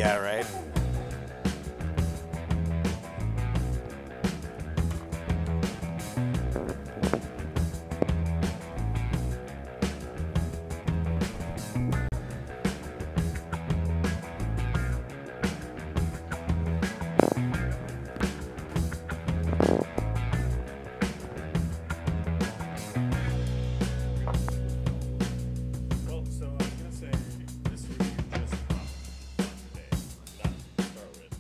Yeah, right. Well, so I was gonna say this review just dropped today. That to start with.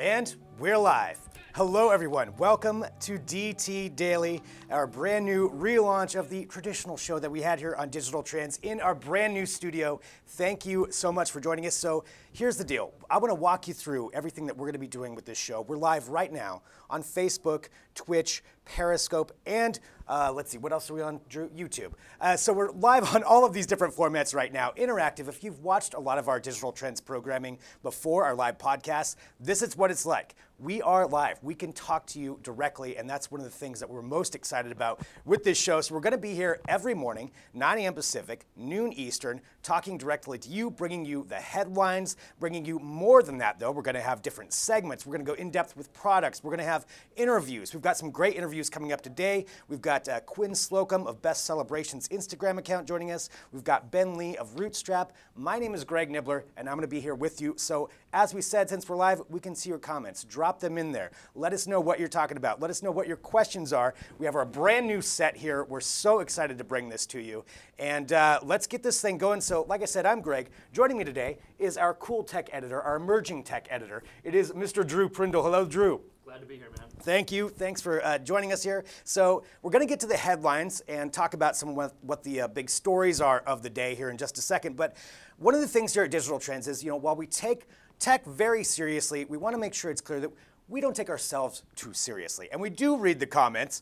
And we're live. Hello, everyone. Welcome to DT Daily, our brand new relaunch of the traditional show that we had here on Digital Trends in our brand new studio. Thank you so much for joining us. So here's the deal. I want to walk you through everything that we're going to be doing with this show. We're live right now on Facebook, Twitch, Periscope, and let's see, what else are we on, Drew? YouTube. So we're live on all of these different formats right now, interactive. If you've watched a lot of our Digital Trends programming before, our live podcasts, this is what it's like. We are live. We can talk to you directly, and that's one of the things that we're most excited about with this show. So we're going to be here every morning, 9 a.m. Pacific, noon Eastern, talking directly to you, bringing you the headlines, bringing you more than that, though. We're going to have different segments. We're going to go in-depth with products. We're going to have interviews. We've got some great interviews coming up today. We've got Quinn Slocum of Best Celebrations Instagram account joining us. We've got Ben Lee of Rootstrap. My name is Greg Nibbler, and I'm going to be here with you. So as we said, since we're live, we can see your comments. Drop them in there. Let us know what you're talking about. Let us know what your questions are. We have our brand new set here. We're so excited to bring this to you. And let's get this thing going. So like I said, I'm Greg. Joining me today is our cool tech editor, our emerging tech editor. It is Mr. Drew Prindle. Hello, Drew. Glad to be here, man. Thank you. Thanks for joining us here. So we're going to get to the headlines and talk about some of what the big stories are of the day here in just a second. But one of the things here at Digital Trends is, while we take tech very seriously, we want to make sure it's clear that we don't take ourselves too seriously, and we do read the comments.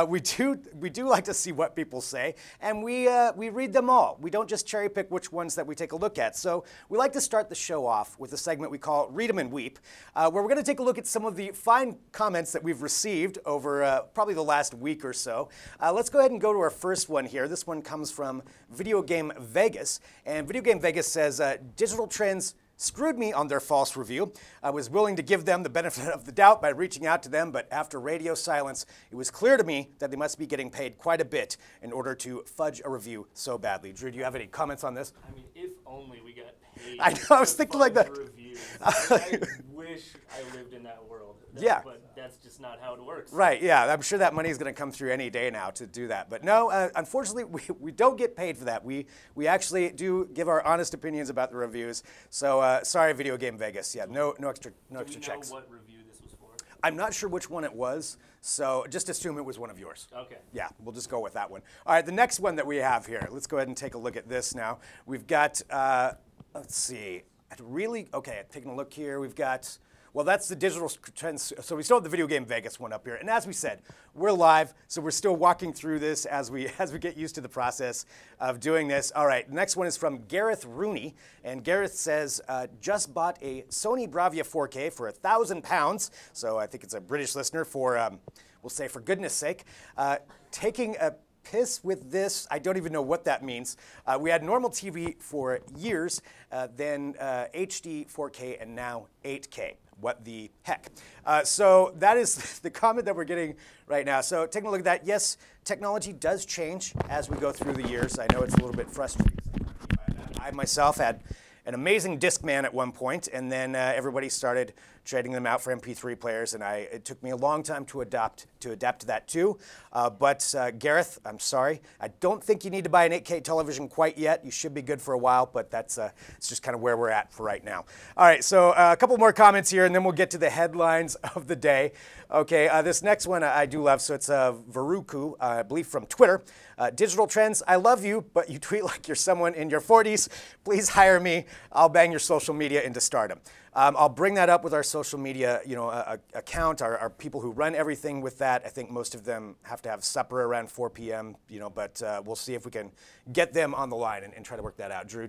We do like to see what people say, and we read them all. We don't just cherry pick which ones that we take a look at. So we like to start the show off with a segment we call Read 'em and Weep, where we're going to take a look at some of the fine comments that we've received over probably the last week or so. Let's go ahead and go to our first one here. This one comes from Video Game Vegas, and Video Game Vegas says, Digital Trends screwed me on their false review. I was willing to give them the benefit of the doubt by reaching out to them, but after radio silence, it was clear to me that they must be getting paid quite a bit in order to fudge a review so badly. Drew, do you have any comments on this? I mean, if only we got paid. I know, I was thinking like that. Reviews. I wish I lived in that world. Yeah. But that's just not how it works. Right, yeah. I'm sure that money is going to come through any day now to do that. But no, unfortunately, we don't get paid for that. We actually do give our honest opinions about the reviews. So sorry, Video Game Vegas. Yeah, no extra checks. Do you know what review this was for? I'm not sure which one it was, so just assume it was one of yours. Okay. Yeah, we'll just go with that one. All right, the next one that we have here. Let's go ahead and take a look at this now. We've got, let's see. Taking a look here. We've got, well, that's the Digital Trends. So we still have the Video Game Vegas one up here. And as we said, we're live, so we're still walking through this as we get used to the process of doing this. All right, the next one is from Gareth Rooney. And Gareth says, just bought a Sony Bravia 4K for £1,000. So I think it's a British listener for, we'll say for goodness sake. Taking a piss with this. I don't even know what that means. We had normal TV for years, then HD 4K, and now 8K. What the heck? So that is the comment that we're getting right now. So taking a look at that, yes, technology does change as we go through the years. I know it's a little bit frustrating. I myself had an amazing Discman at one point, and then everybody started trading them out for MP3 players, and it took me a long time to adapt to that too. But Gareth, I'm sorry. I don't think you need to buy an 8K television quite yet. You should be good for a while, but it's just kind of where we're at for right now. All right, so a couple more comments here, and then we'll get to the headlines of the day. Okay, this next one I do love, so it's Varuku, I believe from Twitter. Digital Trends, I love you, but you tweet like you're someone in your 40s. Please hire me. I'll bang your social media into stardom. I'll bring that up with our social media, account, our people who run everything with that. I think most of them have to have supper around 4 p.m., but we'll see if we can get them on the line and try to work that out. Drew,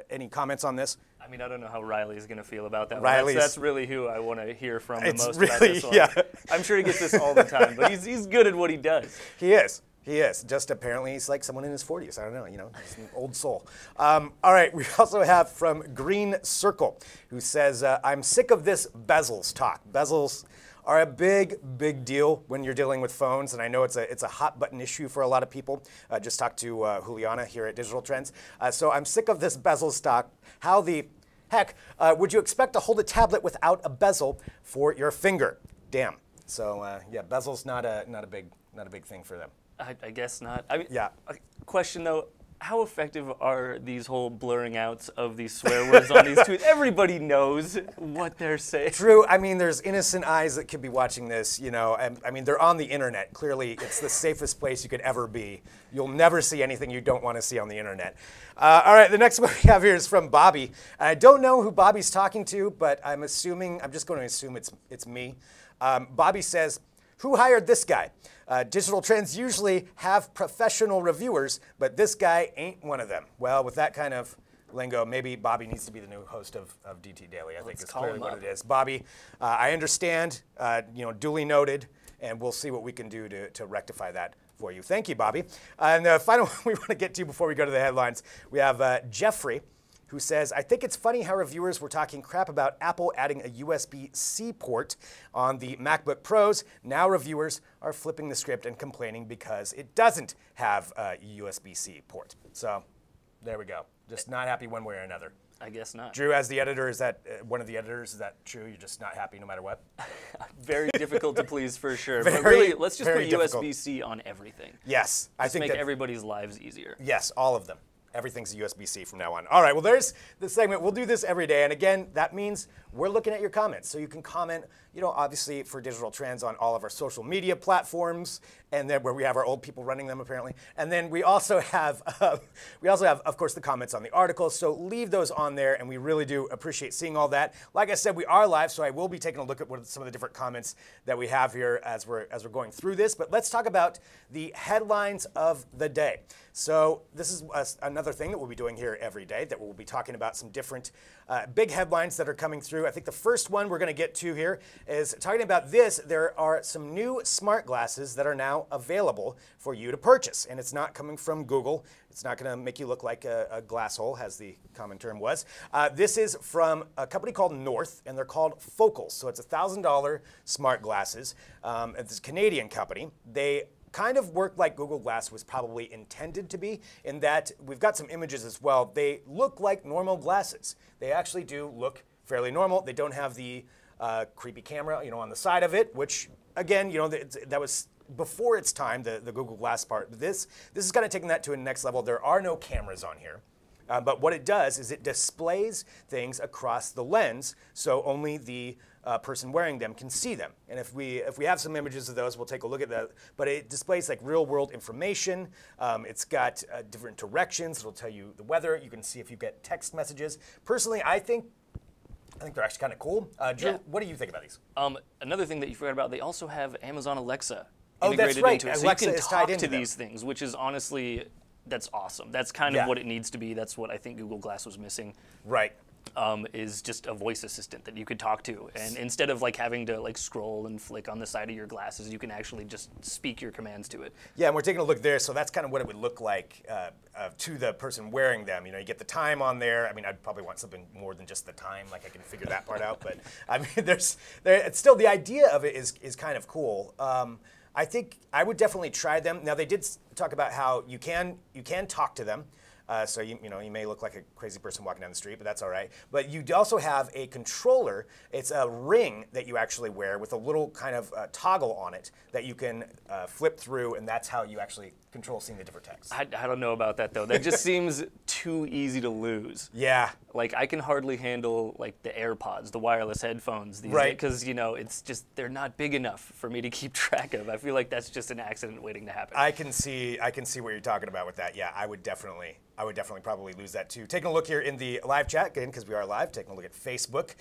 any comments on this? I mean, I don't know how Riley's going to feel about that. That's really who I want to hear from the most really, about this one. Yeah. I'm sure he gets this all the time, but he's good at what he does. He is. He is. Just apparently he's like someone in his 40s. I don't know, he's an old soul. All right, we also have from Green Circle, who says, I'm sick of this bezels talk. Bezels are a big deal when you're dealing with phones, and I know it's a hot button issue for a lot of people. Just talked to Juliana here at Digital Trends. So I'm sick of this bezels talk. How the heck would you expect to hold a tablet without a bezel for your finger? Damn. So yeah, bezels not a big thing for them. I guess not. I mean, yeah. Question though, how effective are these whole blurring outs of these swear words on these tweets? Everybody knows what they're saying. True. I mean, there's innocent eyes that could be watching this, and I mean, they're on the internet. Clearly, it's the safest place you could ever be. You'll never see anything you don't want to see on the internet. All right, the next one we have here is from Bobby. I don't know who Bobby's talking to, but I'm just going to assume it's me. Bobby says, who hired this guy? Digital Trends usually have professional reviewers, but this guy ain't one of them. Well, with that kind of lingo, maybe Bobby needs to be the new host of DT Daily. I think is clearly what it is. Bobby, I understand, duly noted, and we'll see what we can do to rectify that for you. Thank you, Bobby. And the final one we want to get to before we go to the headlines, we have Jeffrey, who says, I think it's funny how reviewers were talking crap about Apple adding a USB-C port on the MacBook Pros. Now reviewers are flipping the script and complaining because it doesn't have a USB-C port. So there we go. Just not happy one way or another. I guess not. Drew, as the editor, is that one of the editors? Is that true? You're just not happy no matter what? Very difficult to please for sure. But really, let's just put USB-C on everything. Yes. I think make everybody's lives easier. Yes, all of them. Everything's USB-C from now on. All right, well, there's the segment. We'll do this every day. And again, that means we're looking at your comments. So you can comment, obviously for Digital Trends on all of our social media platforms, and then where we have our old people running them apparently. And then we also have, of course, the comments on the articles. So leave those on there, and we really do appreciate seeing all that. Like I said, we are live, so I will be taking a look at what some of the different comments that we have here as we're going through this. But let's talk about the headlines of the day. So this is another thing that we'll be doing here every day, that we'll be talking about some different big headlines that are coming through. I think the first one we're going to get to here is talking about this. There are some new smart glasses that are now available for you to purchase, and it's not coming from Google. It's not going to make you look like a glass hole, as the common term was. This is from a company called North, and they're called Focals. So it's $1,000 smart glasses. It's a Canadian company. They kind of work like Google Glass was probably intended to be, in that we've got some images as well. They look like normal glasses. They actually do look fairly normal. They don't have the creepy camera, on the side of it, which again, that was before its time, the Google Glass part. This is kind of taking that to the next level. There are no cameras on here. But what it does is it displays things across the lens, so only the person wearing them can see them. And if we have some images of those, we'll take a look at that. But it displays like real world information. It's got different directions. It'll tell you the weather. You can see if you get text messages. Personally, I think they're actually kind of cool. Drew, what do you think about these? Another thing that you forgot about, they also have Amazon Alexa Oh, that's integrated right. into it. So Alexa you can is tied talk into to them. these things, which is honestly, that's awesome. That's kind of what it needs to be. That's what I think Google Glass was missing. Right. Is just a voice assistant that you could talk to, and instead of like having to like scroll and flick on the side of your glasses, you can actually just speak your commands to it. Yeah, and we're taking a look there, so that's kind of what it would look like to the person wearing them. You get the time on there. I mean, I'd probably want something more than just the time, like I can figure that part out. But I mean, it's still, the idea of it is kind of cool. I think I would definitely try them. Now, they did talk about how you can talk to them. So you may look like a crazy person walking down the street, but that's all right. But you also have a controller. It's a ring that you actually wear with a little kind of toggle on it that you can flip through, and that's how you actually control seeing the different text. I don't know about that though. That just seems too easy to lose. Yeah. Like I can hardly handle like the AirPods, the wireless headphones these days, because it's just, they're not big enough for me to keep track of. I feel like that's just an accident waiting to happen. I can see what you're talking about with that. Yeah, I would definitely probably lose that too. Taking a look here in the live chat again, because we are live. Taking a look at Facebook.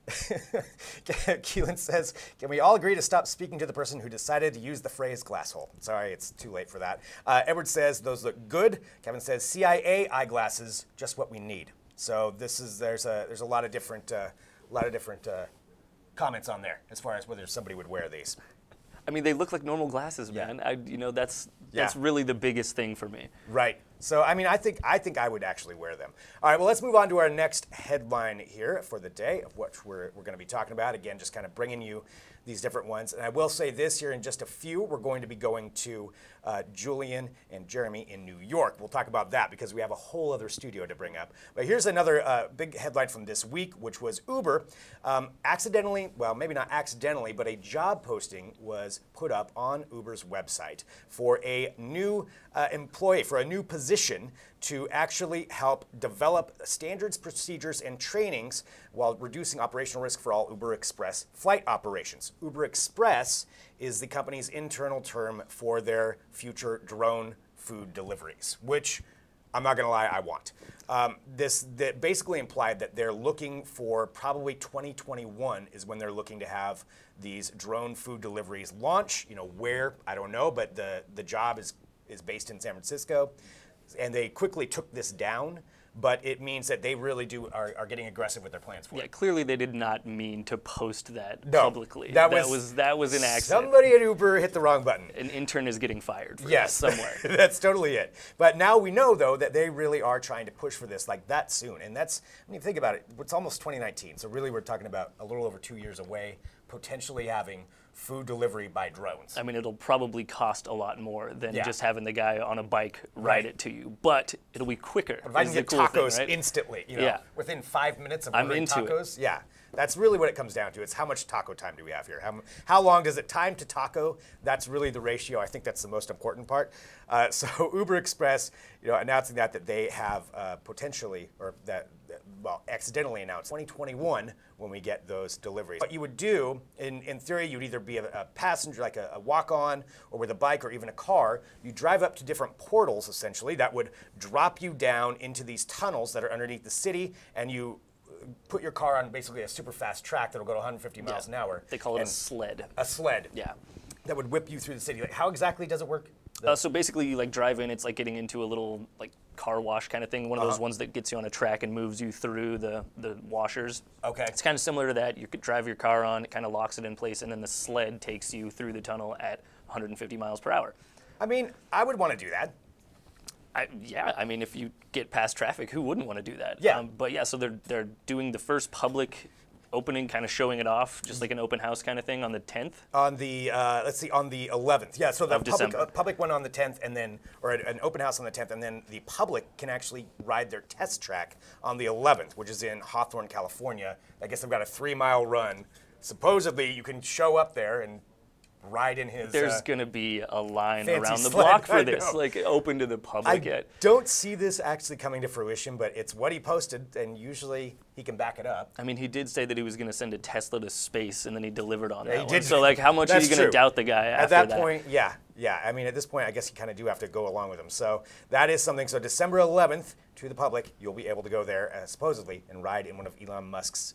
Keelan says, can we all agree to stop speaking to the person who decided to use the phrase glass hole? Sorry, it's too late for that. Edward says, those look good. Kevin says, CIA eyeglasses, just what we need. So there's a lot of different comments on there as far as whether somebody would wear these. I mean, they look like normal glasses, man. That's really the biggest thing for me. Right. So, I mean, I think I would actually wear them. All right, well, let's move on to our next headline here for the day, of which we're going to be talking about. Again, just kind of bringing you these different ones. And I will say this here in just a few, we're going to be going to Julian and Jeremy in New York. We'll talk about that because we have a whole other studio to bring up. But here's another big headline from this week, which was Uber accidentally, well, maybe not accidentally, but a job posting was put up on Uber's website for a new employee, for a new position to actually help develop standards, procedures, and trainings while reducing operational risk for all Uber Express flight operations. Uber Express is the company's internal term for their future drone food deliveries, which I'm not going to lie, I want. That basically implied that they're looking for probably 2021 is when they're looking to have these drone food deliveries launch. Where, I don't know, but the job is based in San Francisco. And they quickly took this down, but it means that they really are getting aggressive with their plans for it. Yeah, clearly they did not mean to post that No, publicly. that was an accident. Somebody at Uber hit the wrong button. An intern is getting fired for Yes, this somewhere. That's totally it. But now we know, though, that they really are trying to push for this like that soon. And that's, when you think about it, it's almost 2019. So really we're talking about a little over 2 years away, potentially having food delivery by drones. I mean, it'll probably cost a lot more than Yeah. just having the guy on a bike ride it to you, but it'll be quicker. If I can is the get cool tacos thing, right? instantly, Yeah. within 5 minutes of I'm ordering into it. tacos, yeah. That's really what it comes down to. It's how much taco time do we have here? How long does it time to taco? That's really the ratio. I think that's the most important part. So Uber Express, announcing that they have potentially, or that well, accidentally announced 2021 when we get those deliveries. What you would do, in theory, you'd either be a passenger, like a walk-on, or with a bike or even a car. You drive up to different portals, essentially, that would drop you down into these tunnels that are underneath the city, and you put your car on basically a super fast track that'll go to 150 miles an hour. They call it a sled. A sled. Yeah. That would whip you through the city. Like, how exactly does it work? So basically, you like drive in. It's like getting into a little like car wash kind of thing. One of those ones that gets you on a track and moves you through the washers. Okay. It's kind of similar to that. You could drive your car on. It kind of locks it in place, and then the sled takes you through the tunnel at 150 miles per hour. I mean, I would want to do that. Yeah, I mean, if you get past traffic, who wouldn't want to do that? Yeah. But yeah, so they're doing the first public opening, kind of showing it off, just like an open house kind of thing on the 10th. On the let's see, on the 11th. Yeah, so the public one on the 10th, and then an open house on the 10th, and then the public can actually ride their test track on the 11th, which is in Hawthorne, California. I guess they've got a 3-mile run. Supposedly, you can show up there and ride in his. There's going to be a line around the sled, block for this, like open to the public yet. Don't see this actually coming to fruition, but it's what he posted, and usually he can back it up. I mean, he did say that he was going to send a Tesla to space, and then he delivered on that He one. did. So, like, how much are you going to doubt the guy after that? At that point, yeah. I mean, at this point, I guess you kind of do have to go along with him. So that is something. So December 11th, to the public, you'll be able to go there, supposedly, and ride in one of Elon Musk's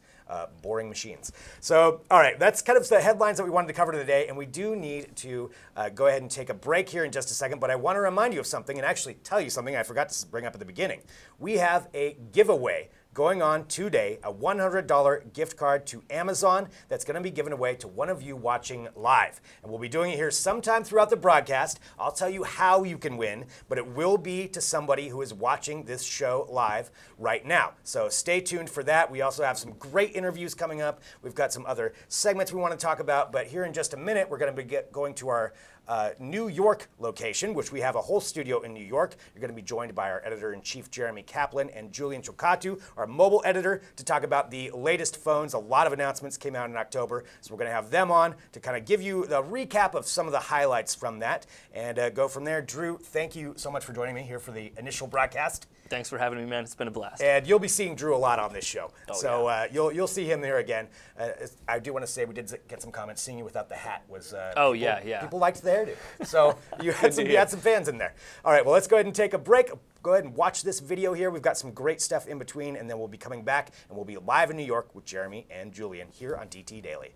boring machines. So, all right, that's kind of the headlines that we wanted to cover today, and we do need to go ahead and take a break here in just a second, but I want to remind you of something and actually tell you something I forgot to bring up at the beginning. We have a giveaway going on today, a $100 gift card to Amazon that's going to be given away to one of you watching live. And we'll be doing it here sometime throughout the broadcast. I'll tell you how you can win, but it will be to somebody who is watching this show live right now. So stay tuned for that. We also have some great interviews coming up. We've got some other segments we want to talk about, but here in just a minute, we're going to be going to our New York location, which we have a whole studio in New York. You're going to be joined by our editor-in-chief, Jeremy Kaplan, and Julian Chokatu, our mobile editor, to talk about the latest phones. A lot of announcements came out in October, so we're going to have them on to kind of give you the recap of some of the highlights from that and go from there. Drew, thank you so much for joining me here for the initial broadcast. Thanks for having me, man. It's been a blast. And you'll be seeing Drew a lot on this show. Yeah. You'll see him there again. I do want to say we did get some comments. Seeing you without the hat was yeah. People liked the hairdo. So you had some fans in there. All right, well, let's go ahead and take a break. Go ahead and watch this video here. We've got some great stuff in between, and then we'll be coming back, and we'll be live in New York with Jeremy and Julian here on DT Daily.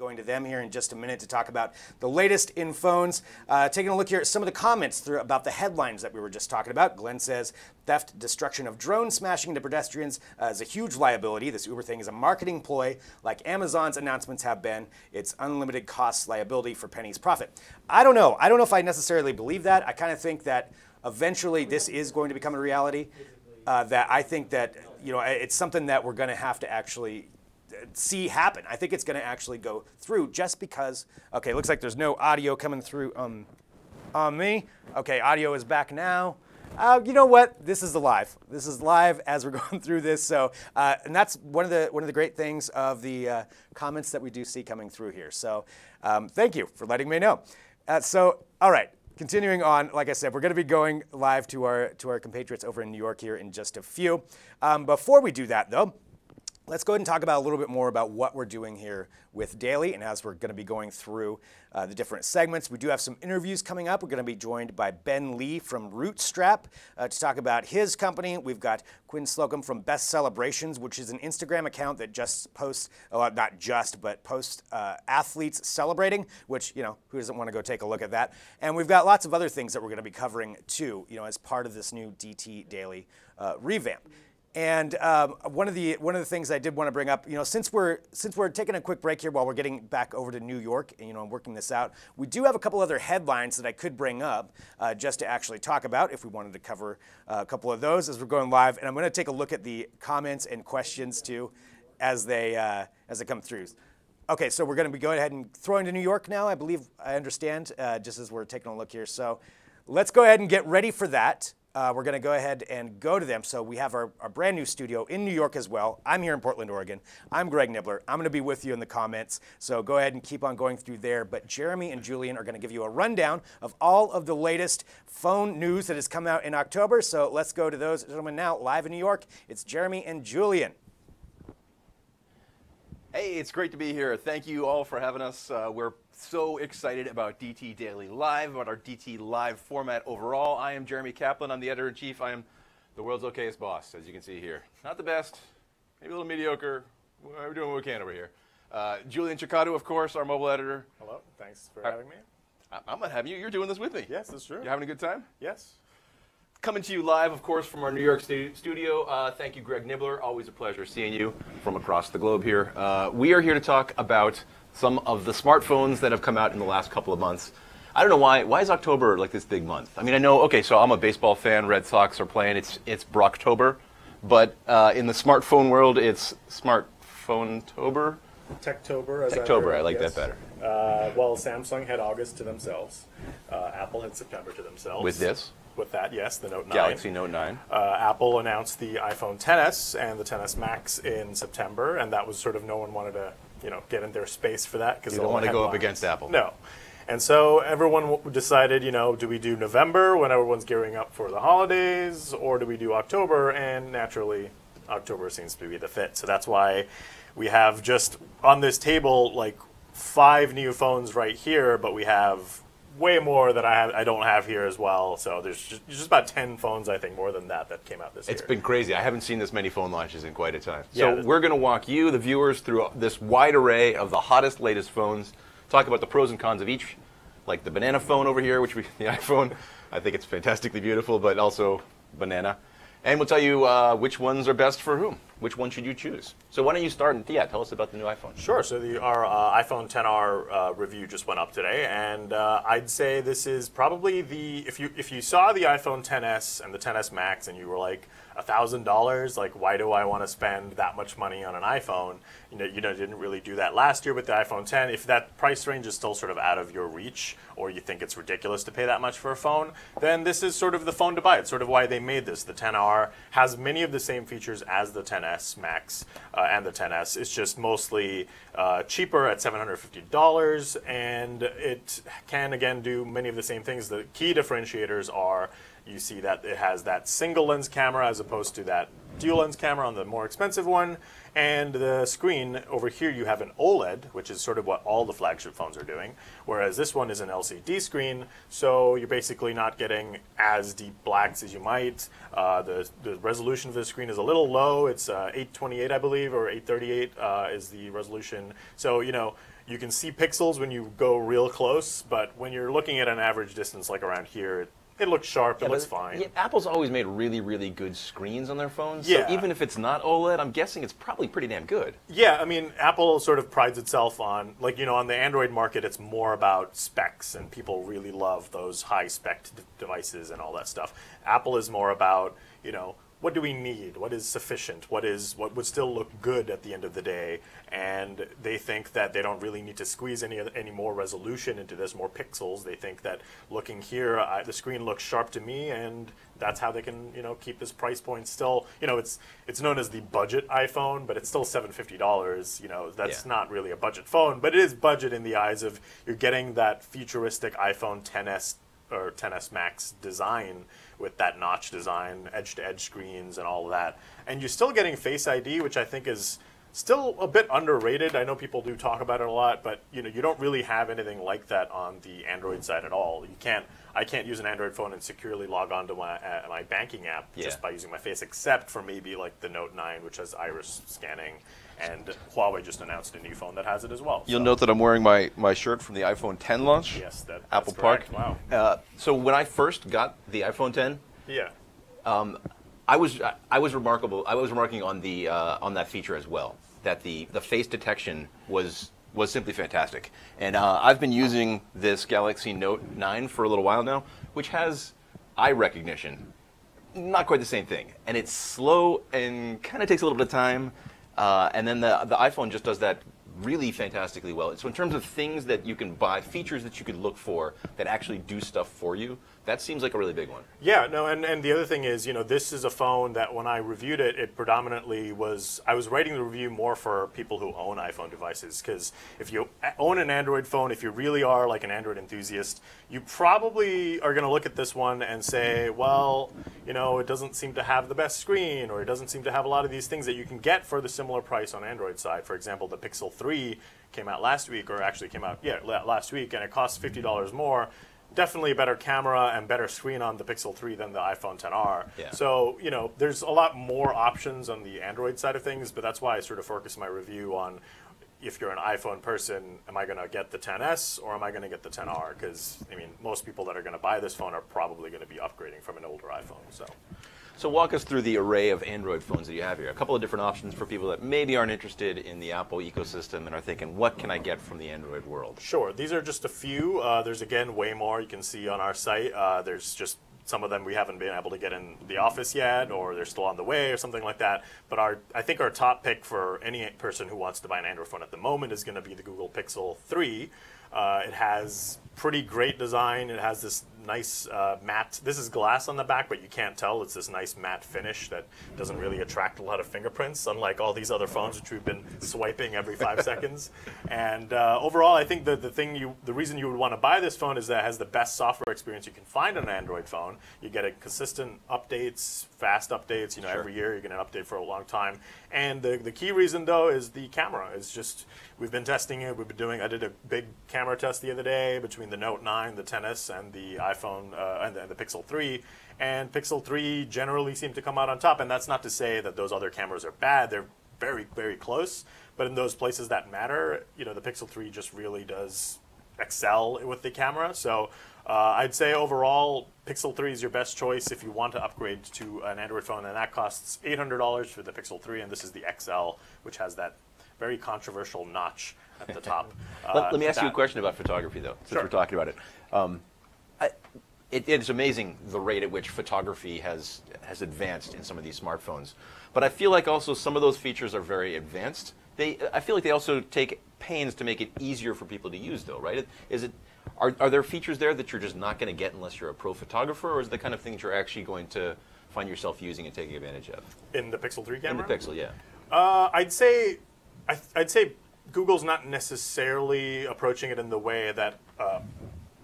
going to them here in just a minute to talk about the latest in phones. Taking a look here at some of the comments about the headlines that we were just talking about. Glenn says, theft, destruction of drones smashing into pedestrians is a huge liability. This Uber thing is a marketing ploy like Amazon's announcements have been. It's unlimited cost liability for pennies profit. I don't know. I don't know if I necessarily believe that. I kind of think that eventually this is going to become a reality. That I think that, you know, it's something that we're going to have to actually see happen. I think it's going to actually go through just because, okay, looks like there's no audio coming through on me. Okay, audio is back now. You know what? This is live. This is live as we're going through this. So, and that's one of the great things of the comments that we do see coming through here. So, thank you for letting me know. So, all right. Continuing on, like I said, we're going to be going live to our compatriots over in New York here in just a few. Before we do that, though, let's go ahead and talk about a little bit more about what we're doing here with Daily. And as we're going to be going through the different segments, we do have some interviews coming up. We're going to be joined by Ben Lee from Rootstrap to talk about his company. We've got Quinn Slocum from Best Celebrations, which is an Instagram account that just posts, well, not just, but posts athletes celebrating, which, you know, who doesn't want to go take a look at that? And we've got lots of other things that we're going to be covering too, you know, as part of this new DT Daily revamp. And one of the things I did want to bring up, you know, since we're taking a quick break here while we're getting back over to New York, and, you know, and working this out, we do have a couple other headlines that I could bring up just to actually talk about if we wanted to cover a couple of those as we're going live. And I'm going to take a look at the comments and questions too as they come through. Okay, so we're going to be going ahead and throwing to New York now. I believe I understand just as we're taking a look here. So let's go ahead and get ready for that. We're going to go ahead and go to them. So we have our brand new studio in New York as well. I'm here in Portland, Oregon. I'm Greg Nibbler. I'm going to be with you in the comments. So go ahead and keep on going through there. But Jeremy and Julian are going to give you a rundown of all of the latest phone news that has come out in October. So let's go to those gentlemen now live in New York. It's Jeremy and Julian. Hey, it's great to be here. Thank you all for having us. We're so excited about DT Daily Live, about our DT Live format overall. I am Jeremy Kaplan. I'm the editor-in-chief. I am the world's okayest boss, as you can see here. Not the best, maybe a little mediocre. We're doing what we can over here. Julian Chicado, of course, our mobile editor. Hello, thanks for having me. I'm not having you. You're doing this with me. Yes, that's true. You're having a good time? Yes. Coming to you live, of course, from our New York studio. Thank you, Greg Nibbler. Always a pleasure seeing you from across the globe here. We are here to talk about some of the smartphones that have come out in the last couple of months. I don't know why. Why is October like this big month? I mean, I know, okay, so I'm a baseball fan. Red Sox are playing. It's Brocktober. But in the smartphone world, it's Smartphone-tober? Techtober. Techtober, I like that better. Well, Samsung had August to themselves. Apple had September to themselves. With this? With that, yes, the Note 9. Galaxy Note 9. Apple announced the iPhone XS and the XS Max in September, and that was sort of no one wanted to, you know, get in their space for that because you don't want to go up against Apple. No. And so everyone decided, you know, do we do November when everyone's gearing up for the holidays, or do we do October? And naturally, October seems to be the fit. So that's why we have just on this table like 5 new phones right here, but we have way more that I don't have here as well. So there's just about 10 phones, I think, more than that came out this year. It's been crazy. I haven't seen this many phone launches in quite a time. Yeah. So we're going to walk you, the viewers, through this wide array of the hottest, latest phones, talk about the pros and cons of each, like the banana phone over here, the iPhone. I think it's fantastically beautiful, but also banana. And we'll tell you which ones are best for whom. Which one should you choose? So why don't you start, and tell us about the new iPhone. Sure. So our iPhone XR review just went up today, and I'd say this is probably if you saw the iPhone XS and the XS Max and you were like $1,000, like why do I want to spend that much money on an iPhone? You didn't really do that last year with the iPhone X. If that price range is still sort of out of your reach, or you think it's ridiculous to pay that much for a phone, then this is sort of the phone to buy. It's sort of why they made this. The XR has many of the same features as the XS Max and the XS. It's just mostly cheaper at $750, and it can, again, do many of the same things. The key differentiators are you see that it has that single lens camera as opposed to that dual lens camera on the more expensive one. And the screen over here, you have an OLED, which is sort of what all the flagship phones are doing, whereas this one is an LCD screen, so you're basically not getting as deep blacks as you might. The resolution of the screen is a little low. It's 828, I believe, or 838 is the resolution. So, you can see pixels when you go real close, but when you're looking at an average distance like around here, it looks sharp, it looks fine. Yeah, Apple's always made really, really good screens on their phones. Yeah. So even if it's not OLED, I'm guessing it's probably pretty damn good. Yeah, I mean, Apple sort of prides itself on, like, on the Android market, it's more about specs, and people really love those high-spec devices and all that stuff. Apple is more about, what do we need? What is sufficient? What would still look good at the end of the day? And they think that they don't really need to squeeze any more resolution into this, more pixels. They think that looking here, the screen looks sharp to me, and that's how they can keep this price point still. It's known as the budget iPhone, but it's still $750. That's not really a budget phone, but it is budget in the eyes of you're getting that futuristic iPhone XS or XS Max design with that notch design, edge-to-edge screens and all of that. And you're still getting Face ID, which I think is still a bit underrated. I know people do talk about it a lot, but you don't really have anything like that on the Android side at all. I can't use an Android phone and securely log on to my banking app just by using my face, except for maybe like the Note 9, which has iris scanning. And Huawei just announced a new phone that has it as well. You'll note that I'm wearing my shirt from the iPhone 10 launch. Yes, that's Apple correct. Park. Wow. So when I first got the iPhone 10, I was remarking on that feature as well, that the face detection was simply fantastic. And I've been using this Galaxy Note 9 for a little while now, which has eye recognition. Not quite the same thing, and it's slow and kind of takes a little bit of time. And then the iPhone just does that really fantastically well. So in terms of things that you can buy, features that you could look for that actually do stuff for you, that seems like a really big one. Yeah, no, and the other thing is, this is a phone that when I reviewed it, it predominantly I was writing the review more for people who own iPhone devices, because if you own an Android phone, if you really are like an Android enthusiast, you probably are going to look at this one and say, well, it doesn't seem to have the best screen, or it doesn't seem to have a lot of these things that you can get for the similar price on Android side. For example, the Pixel 3 came out last week, or actually came out, last week, and it costs $50 more. Definitely a better camera and better screen on the Pixel 3 than the iPhone XR. Yeah. So, there's a lot more options on the Android side of things, but that's why I sort of focus my review on, if you're an iPhone person, am I going to get the XS or am I going to get the XR? Because, most people that are going to buy this phone are probably going to be upgrading from an older iPhone. So walk us through the array of Android phones that you have here. A couple of different options for people that maybe aren't interested in the Apple ecosystem and are thinking, what can I get from the Android world? Sure. These are just a few. There's, again, way more you can see on our site. There's just some of them we haven't been able to get in the office yet, or they're still on the way or something like that. But I think our top pick for any person who wants to buy an Android phone at the moment is going to be the Google Pixel 3. It has pretty great design. It has this nice matte, this is glass on the back, but you can't tell. It's this nice matte finish that doesn't really attract a lot of fingerprints, unlike all these other phones which we've been swiping every 5 seconds. And overall, I think the reason you would want to buy this phone is that it has the best software experience you can find on an Android phone. You get consistent updates, fast updates. Sure. Every year you get an update for a long time. And the key reason, though, is the camera. It's just, we've been testing it. I did a big camera test the other day between the Note 9, the XS, and the iPhone and the Pixel 3. And Pixel 3 generally seemed to come out on top. And that's not to say that those other cameras are bad. They're very, very close. But in those places that matter, the Pixel 3 just really does excel with the camera. So I'd say overall, Pixel 3 is your best choice if you want to upgrade to an Android phone, and that costs $800 for the Pixel 3, and this is the XL, which has that very controversial notch at the top. Let me ask you a question about photography, though, since Sure. we're talking about it. It's amazing the rate at which photography has advanced in some of these smartphones. But I feel like also some of those features are very advanced. I feel like they also take pains to make it easier for people to use, though, right? Are there features there that you're just not going to get unless you're a pro photographer, or is it the kind of things you're actually going to find yourself using and taking advantage of? In the Pixel 3 camera? In the Pixel, yeah. I'd say Google's not necessarily approaching it in the way that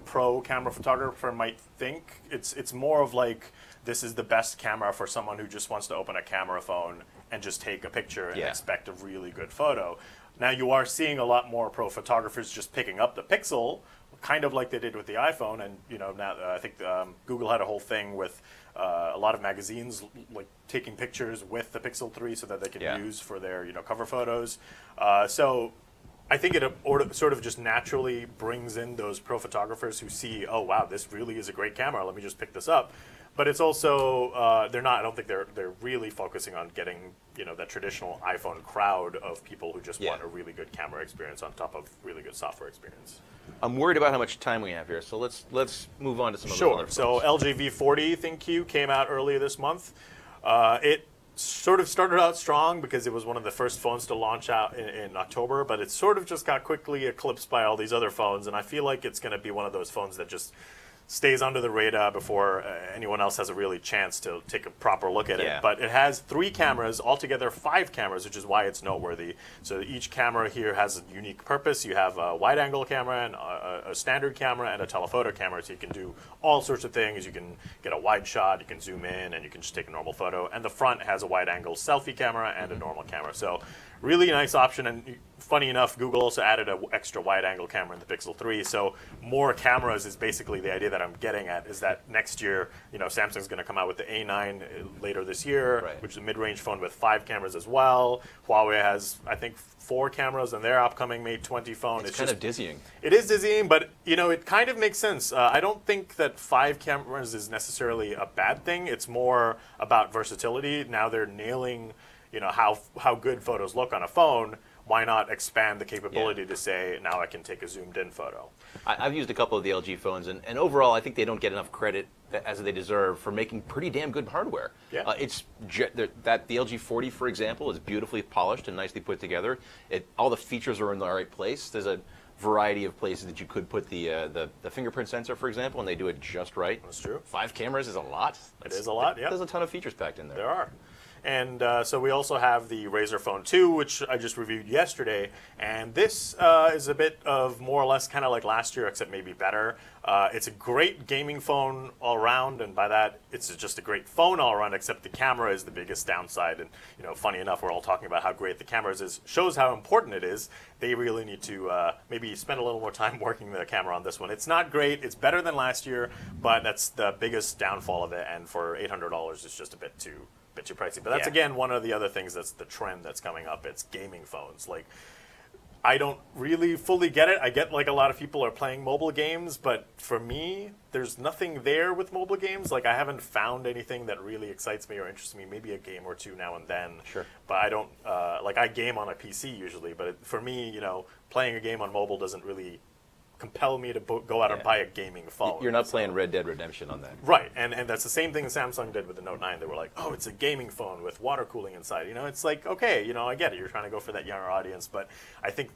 pro camera photographer might think. It's more of like, this is the best camera for someone who just wants to open a camera phone and just take a picture and expect a really good photo. Now you are seeing a lot more pro photographers just picking up the Pixel, kind of like they did with the iPhone. And now I think Google had a whole thing with a lot of magazines like taking pictures with the Pixel 3 so that they can use for their cover photos. So I think it sort of just naturally brings in those pro photographers who see, oh wow, this really is a great camera. Let me just pick this up. But it's also they're not. I don't think they're really focusing on getting that traditional iPhone crowd of people who just want a really good camera experience on top of really good software experience. I'm worried about how much time we have here, so let's move on to some of the other phones. So LG V40 ThinQ came out earlier this month. It sort of started out strong because it was one of the first phones to launch out in October, but it sort of just got quickly eclipsed by all these other phones, and I feel like it's going to be one of those phones that just stays under the radar before anyone else has a really chance to take a proper look at it. But it has 3 cameras, altogether 5 cameras, which is why it's noteworthy. So each camera here has a unique purpose. You have a wide-angle camera, and a standard camera, and a telephoto camera, so you can do all sorts of things. You can get a wide shot, you can zoom in, and you can just take a normal photo. And the front has a wide-angle selfie camera and a normal camera. So really nice option, and funny enough, Google also added an extra wide-angle camera in the Pixel 3, so more cameras is basically the idea that I'm getting at, is that next year, Samsung's going to come out with the A9 later this year, which is a mid-range phone with 5 cameras as well. Huawei has, I think, 4 cameras in their upcoming Mate 20 phone. It's kind of dizzying. It is dizzying, but, it kind of makes sense. I don't think that 5 cameras is necessarily a bad thing. It's more about versatility. Now they're nailing how good photos look on a phone. Why not expand the capability to say, now I can take a zoomed-in photo? I've used a couple of the LG phones, and overall, I think they don't get enough credit as they deserve for making pretty damn good hardware. Yeah. The LG 40, for example, is beautifully polished and nicely put together. All the features are in the right place. There's a variety of places that you could put the fingerprint sensor, for example, and they do it just right. That's true. 5 cameras is a lot. It is a lot, yeah. There's a ton of features packed in there. There are. And so we also have the Razer Phone 2, which I just reviewed yesterday. And this is a bit of more or less kind of like last year, except maybe better. It's a great gaming phone all around, and by that, it's just a great phone all around, except the camera is the biggest downside. And funny enough, we're all talking about how great the camera is. Shows how important it is. They really need to maybe spend a little more time working the camera on this one. It's not great. It's better than last year, but that's the biggest downfall of it. And for $800, it's just a bit too pricey. But that's, again, one of the other things that's the trend that's coming up. It's gaming phones. Like, I don't really fully get it. I get, like, a lot of people are playing mobile games, but for me, there's nothing there with mobile games. Like, I haven't found anything that really excites me or interests me. Maybe a game or two now and then. Sure. But I don't, I game on a PC usually, but for me, playing a game on mobile doesn't really compel me to go out and buy a gaming phone. You're not playing Red Dead Redemption on that. Right, and that's the same thing Samsung did with the Note 9. They were like, oh, it's a gaming phone with water cooling inside. It's like, okay, I get it. You're trying to go for that younger audience, but I think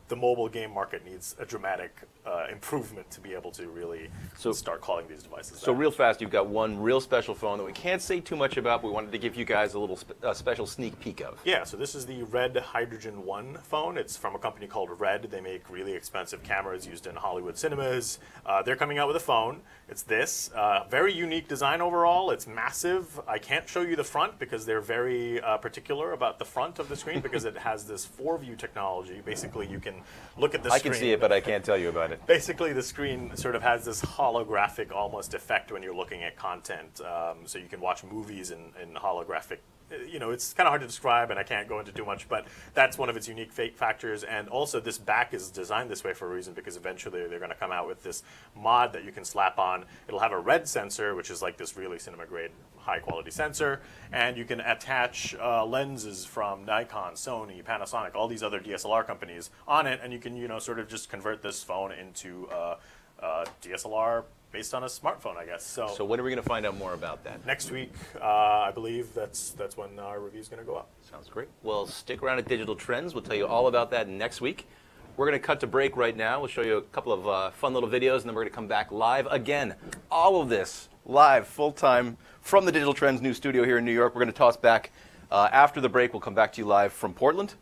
the mobile game market needs a dramatic improvement to be able to really start calling these devices So back. real fast, you've got one real special phone that we can't say too much about, but we wanted to give you guys a little special sneak peek of. Yeah, so this is the Red Hydrogen 1 phone. It's from a company called Red. They make really expensive cameras used in Hollywood cinemas. They're coming out with a phone. It's this. Very unique design overall. It's massive. I can't show you the front because they're very particular about the front of the screen because it has this 4-view technology. Basically, you can look at the screen. I can see it, but I can't tell you about it. Basically, the screen sort of has this holographic almost effect when you're looking at content. So you can watch movies in holographic. It's kind of hard to describe, and I can't go into too much, but that's one of its unique factors. And also, this back is designed this way for a reason, because eventually they're going to come out with this mod that you can slap on. It'll have a red sensor, which is like this really cinema-grade, high-quality sensor, and you can attach lenses from Nikon, Sony, Panasonic, all these other DSLR companies on it, and you can, sort of just convert this phone into DSLR based on a smartphone, I guess. So when are we going to find out more about that? Next week, I believe that's when our review is going to go up. Sounds great. Well, stick around at Digital Trends. We'll tell you all about that next week. We're going to cut to break right now. We'll show you a couple of fun little videos, and then we're going to come back live again. All of this live, full-time, from the Digital Trends new studio here in New York. We're going to toss back after the break. We'll come back to you live from Portland.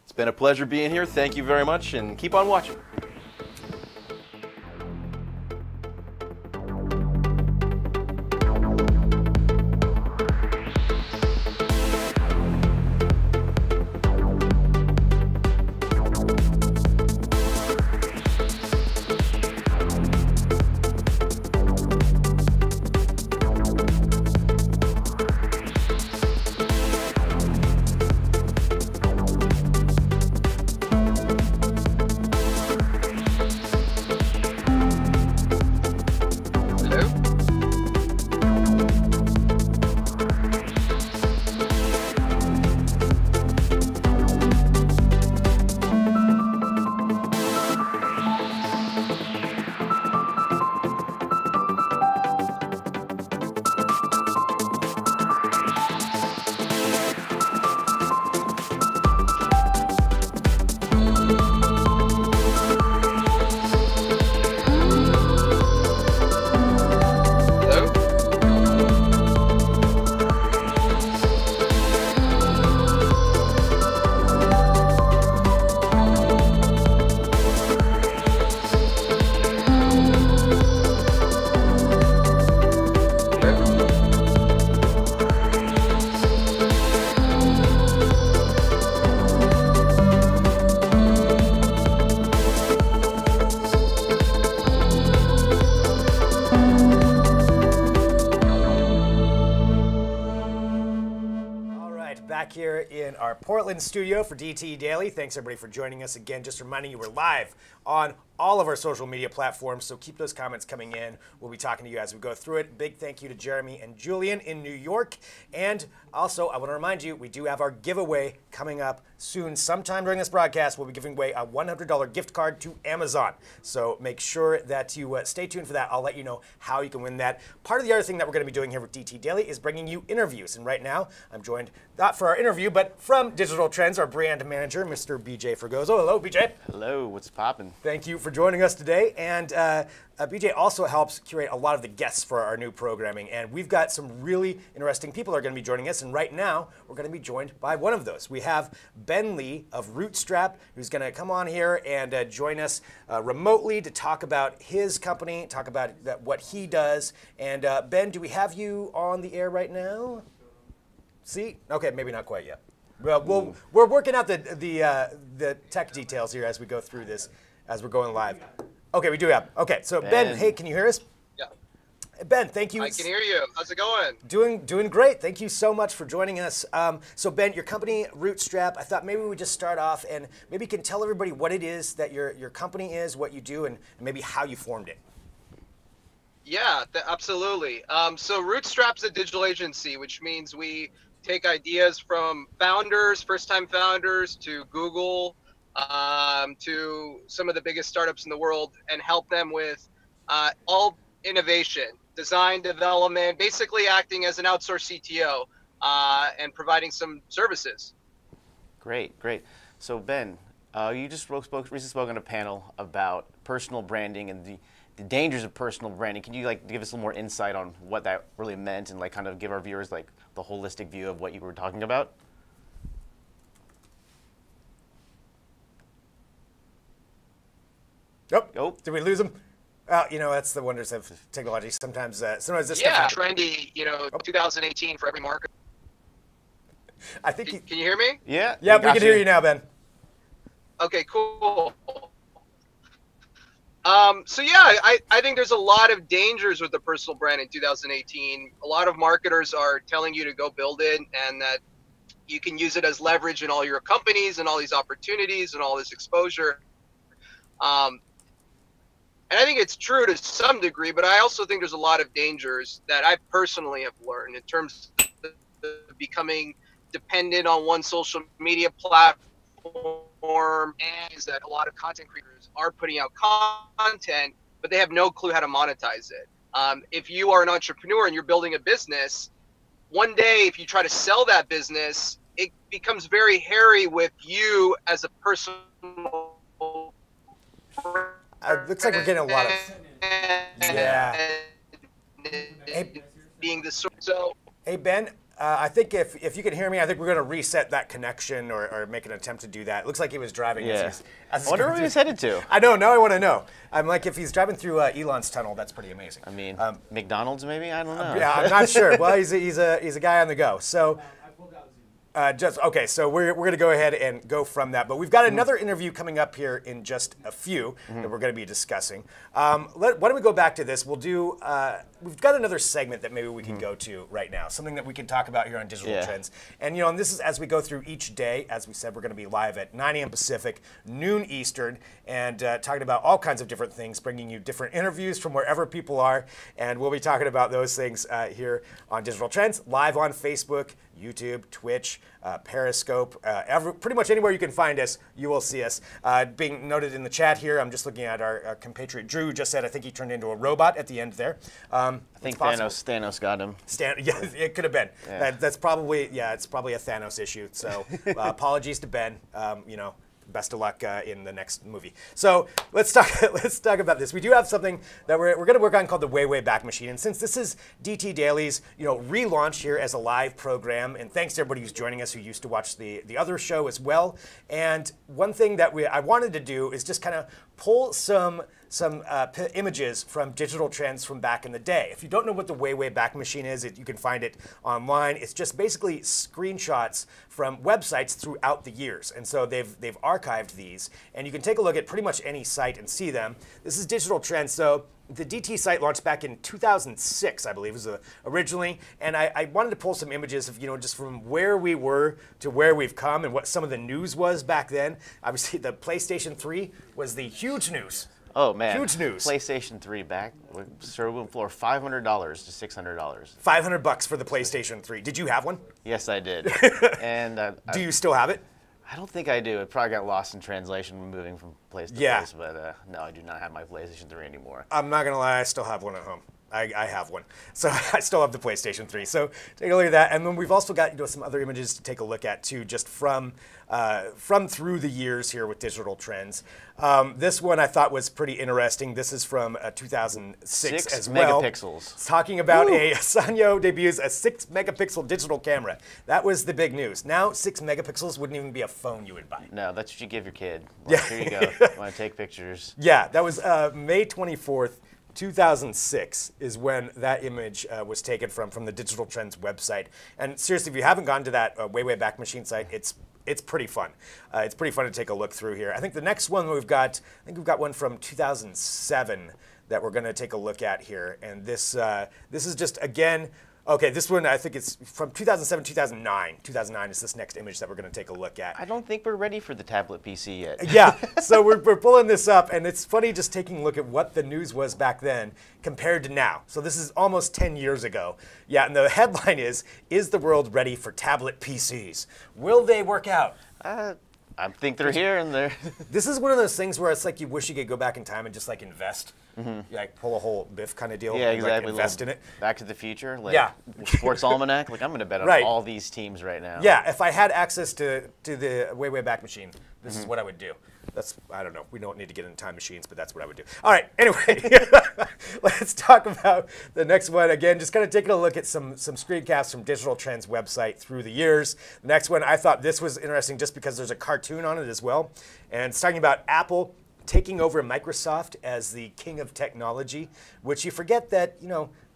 It's been a pleasure being here. Thank you very much, and keep on watching. back here in our Portland studio for DT Daily. Thanks everybody for joining us again. Just reminding you we're live on all of our social media platforms, so keep those comments coming in. We'll be talking to you as we go through it. Big thank you to Jeremy and Julian in New York. And also, I want to remind you, we do have our giveaway coming up soon. Sometime during this broadcast, we'll be giving away a $100 gift card to Amazon. So make sure that you stay tuned for that. I'll let you know how you can win that. Part of the other thing that we're going to be doing here with DT Daily is bringing you interviews. And right now, I'm joined, not for our interview, but from Digital Trends, our brand manager, Mr. BJ Fregoso. Hello, BJ. Hello, what's poppin'? Thank you for joining us today. And BJ also helps curate a lot of the guests for our new programming. And we've got some really interesting people that are going to be joining us. And right now, we're going to be joined by one of those. We have Ben Lee of Rootstrap, who's going to come on here and join us remotely to talk about his company, talk about what he does. And Ben, do we have you on the air right now? See? Okay, maybe not quite yet. Well, we're working out the tech details here as we go through this, as we're going live. Okay, we do have. Okay, so Ben, hey, can you hear us? Yeah. Ben, thank you. I can hear you. How's it going? Doing great. Thank you so much for joining us. So Ben, your company, Rootstrap, I thought maybe we would just start off and maybe you can tell everybody what it is that your company is, what you do, and maybe how you formed it. Yeah, absolutely. So Rootstrap's a digital agency, which means we take ideas from founders, first-time founders, to Google, to some of the biggest startups in the world, and help them with all innovation, design, development, basically acting as an outsourced CTO and providing some services. Great. So Ben, you just recently spoke on a panel about personal branding and the dangers of personal branding. Can you give us a little more insight on what that really meant and kind of give our viewers the holistic view of what you were talking about? Oh, did we lose him? That's the wonders of technology. Sometimes this yeah, trendy, 2018 for every market. I think. Can you hear me? Yeah. Yeah, we can hear you now, Ben. Okay, cool. So yeah, I think there's a lot of dangers with the personal brand in 2018. A lot of marketers are telling you to go build it and that you can use it as leverage in all your companies and all these opportunities and all this exposure. And I think it's true to some degree, but I also think there's a lot of dangers that I personally have learned in terms of becoming dependent on one social media platform, and is that a lot of content creators are putting out content, but they have no clue how to monetize it. If you are an entrepreneur and you're building a business, one day if you try to sell that business, it becomes very hairy with you as a personal it looks like we're getting a lot of. Yeah. Being the so. Hey Ben, I think if you can hear me, I think we're going to reset that connection or make an attempt to do that. It looks like he was driving. Yeah. I wonder where he's headed to. I know. Now I want to know. I'm like, if he's driving through Elon's tunnel, that's pretty amazing. I mean, McDonald's maybe? I don't know. Yeah, I'm not sure. Well, he's a guy on the go. So. Okay, so we're going to go ahead and go from that. But we've got another interview coming up here in just a few that we're going to be discussing. Why don't we go back to this? We'll do. We've got another segment that maybe we can go to right now. Something that we can talk about here on Digital Trends. And and this is as we go through each day. As we said, we're going to be live at 9 a.m. Pacific, noon Eastern, and talking about all kinds of different things, bringing you different interviews from wherever people are, and we'll be talking about those things here on Digital Trends, live on Facebook, YouTube, Twitch, Periscope, pretty much anywhere you can find us, you will see us. Being noted in the chat here, I'm just looking at our compatriot Drew, just said I think he turned into a robot at the end there. I think Thanos got him. Yeah, it could have been. Yeah. That's probably, it's probably a Thanos issue. So apologies to Ben. Best of luck in the next movie. So let's talk about this. We do have something that we're going to work on called the Way Back Machine. And since this is DT Daily's relaunch here as a live program, and thanks to everybody who's joining us who used to watch the other show as well. And one thing that I wanted to do is just kind of pull some some images from digital trends from back in the day. If you don't know what the way back machine is, you can find it online. It's just basically screenshots from websites throughout the years. And so they've archived these, and you can take a look at pretty much any site and see them. This is digital trends. So the DT site launched back in 2006, I believe, was originally, and I wanted to pull some images of, just from where we were to where we've come and what some of the news was back then. Obviously, the PlayStation 3 was the huge news. Oh man, huge news. PlayStation 3 back, showroom floor, $500 to $600. $500 for the PlayStation 3. Did you have one? Yes, I did. And do you still have it? I don't think I do. It probably got lost in translation when moving from place to place, but no, I do not have my PlayStation 3 anymore. I'm not going to lie, I still have one at home. I have one. So I still have the PlayStation 3. So take a look at that. And then we've also got some other images to take a look at too, just from through the years here with digital trends. This one I thought was pretty interesting. This is from 2006 as well. 6 megapixels. It's talking about Sanyo debuts a 6 megapixel digital camera. That was the big news. Now 6 megapixels wouldn't even be a phone you would buy. No, that's what you give your kid. Like, here you go. You want to take pictures? Yeah, that was May 24th. 2006 is when that image was taken from the Digital Trends website. And seriously, if you haven't gone to that way back machine site, it's pretty fun. It's pretty fun to take a look through here. I think the next one we've got one from 2007 that we're going to take a look at here. And this is just, again, okay, this one I think it's from 2007, 2009. 2009 is this next image that we're going to take a look at. I don't think we're ready for the tablet PC yet. Yeah, so we're pulling this up, and it's funny just taking a look at what the news was back then compared to now. So this is almost 10 years ago. Yeah, and the headline is the world ready for tablet PCs? Will they work out? I think they're here and they're... This is one of those things where it's like you wish you could go back in time and just like invest. You like pull a whole Biff kind of deal. Yeah, and, exactly. like, invest in it. Back to the Future. Like, yeah. Sports Almanac. Like, I'm going to bet on all these teams right now. Yeah, if I had access to the way back machine, this is what I would do. I don't know. We don't need to get into time machines, but that's what I would do. All right, anyway, let's talk about the next one. Again, just kind of taking a look at some screencasts from Digital Trends website through the years. The next one, I thought this was interesting just because there's a cartoon on it as well. And it's talking about Apple taking over Microsoft as the king of technology, which you forget that,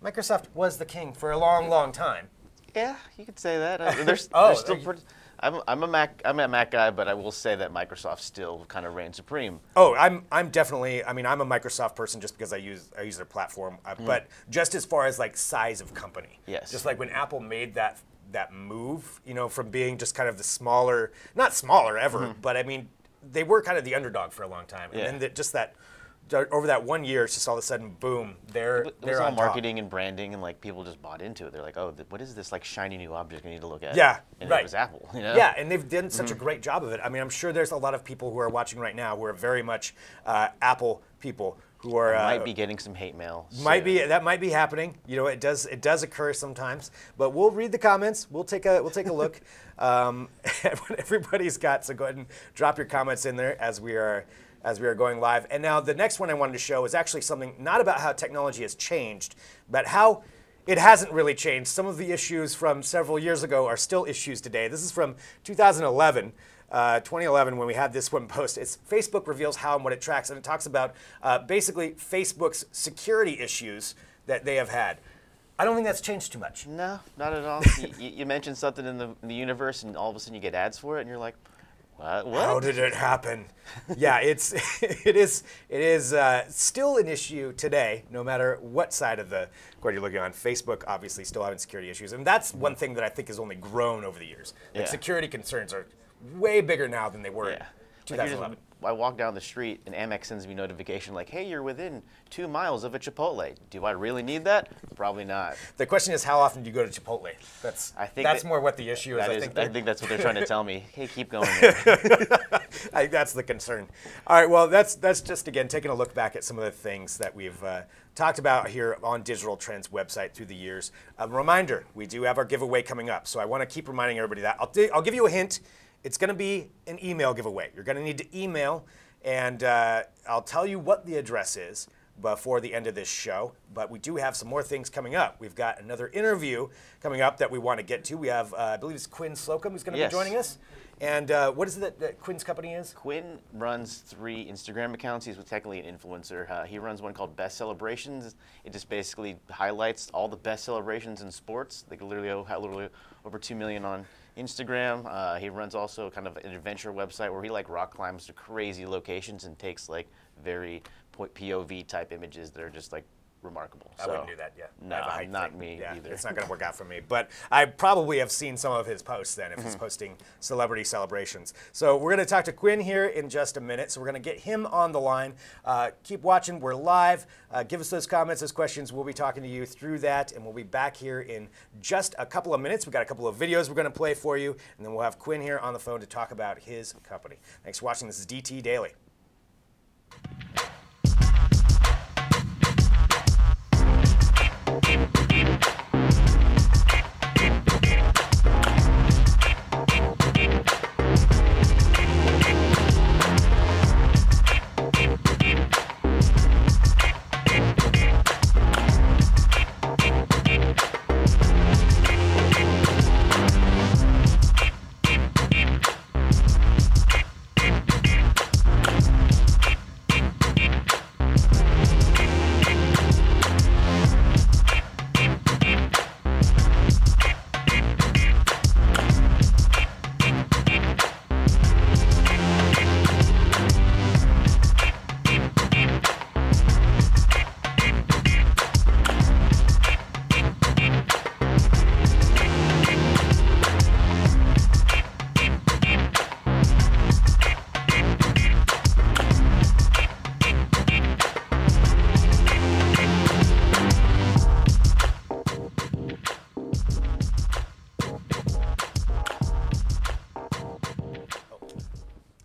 Microsoft was the king for a long, long time. Yeah, you could say that. They're still pretty... I'm a Mac guy, but I will say that Microsoft still kind of reigns supreme. Oh, I'm definitely. I mean, I'm a Microsoft person just because I use their platform. But just as far as like size of company, yes. Just like when Apple made that move, from being just kind of the smaller, not smaller ever, but I mean, they were kind of the underdog for a long time, and then over that 1 year, it's just all of a sudden, boom, they're all on marketing top. and branding, and like people just bought into it. They're like, oh, what is this like shiny new object I need to look at? Yeah, and right. It was Apple. Yeah, and they've done such a great job of it. I mean, I'm sure there's a lot of people who are watching right now who are very much Apple people who are might be getting some hate mail. That might be happening. It does occur sometimes. But we'll read the comments. We'll take a look at what everybody's got. So go ahead and drop your comments in there as we are going live. And now the next one I wanted to show is actually something not about how technology has changed, but how it hasn't really changed. Some of the issues from several years ago are still issues today. This is from 2011. 2011 when we had this one post. It's Facebook reveals how and what it tracks, and it talks about basically Facebook's security issues that they have had. I don't think that's changed too much. No, not at all. you mentioned something in the universe, and all of a sudden you get ads for it, and you're like, what? How did it happen? Yeah, it is still an issue today, no matter what side of the court you're looking on. Facebook obviously still having security issues, and that's one thing that I think has only grown over the years. Like security concerns are way bigger now than they were in 2011. I walk down the street and Amex sends me a notification like, hey, you're within 2 miles of a Chipotle. Do I really need that? Probably not. The question is, how often do you go to Chipotle? That's more what the issue is. I think that's what they're trying to tell me. Hey, keep going. That's the concern. All right, well, that's just, again, taking a look back at some of the things that we've talked about here on Digital Trends website through the years. A reminder, we do have our giveaway coming up, so I want to keep reminding everybody that. I'll give you a hint. It's going to be an email giveaway. You're going to need to email, and I'll tell you what the address is before the end of this show. But we do have some more things coming up. We've got another interview coming up that we want to get to. We have, I believe it's Quinn Slocum who's going to be joining us. And what is it that Quinn's company is? Quinn runs 3 Instagram accounts. He's technically an influencer. He runs one called Best Celebrations. It just basically highlights all the best celebrations in sports. They literally have literally over 2 million on Instagram. He runs also kind of an adventure website where he like rock climbs to crazy locations and takes like very POV type images that are just like remarkable. I wouldn't do that, yeah. No, I have a height not thing. me Yeah, either. it's not going to work out for me. But I probably have seen some of his posts then if he's posting celebrity celebrations. So we're going to talk to Quinn here in just a minute. So we're going to get him on the line. Keep watching. We're live. Give us those comments, those questions. We'll be talking to you through that, and we'll be back here in just a couple of minutes. We've got a couple of videos we're going to play for you, and then we'll have Quinn here on the phone to talk about his company. Thanks for watching. This is DT Daily.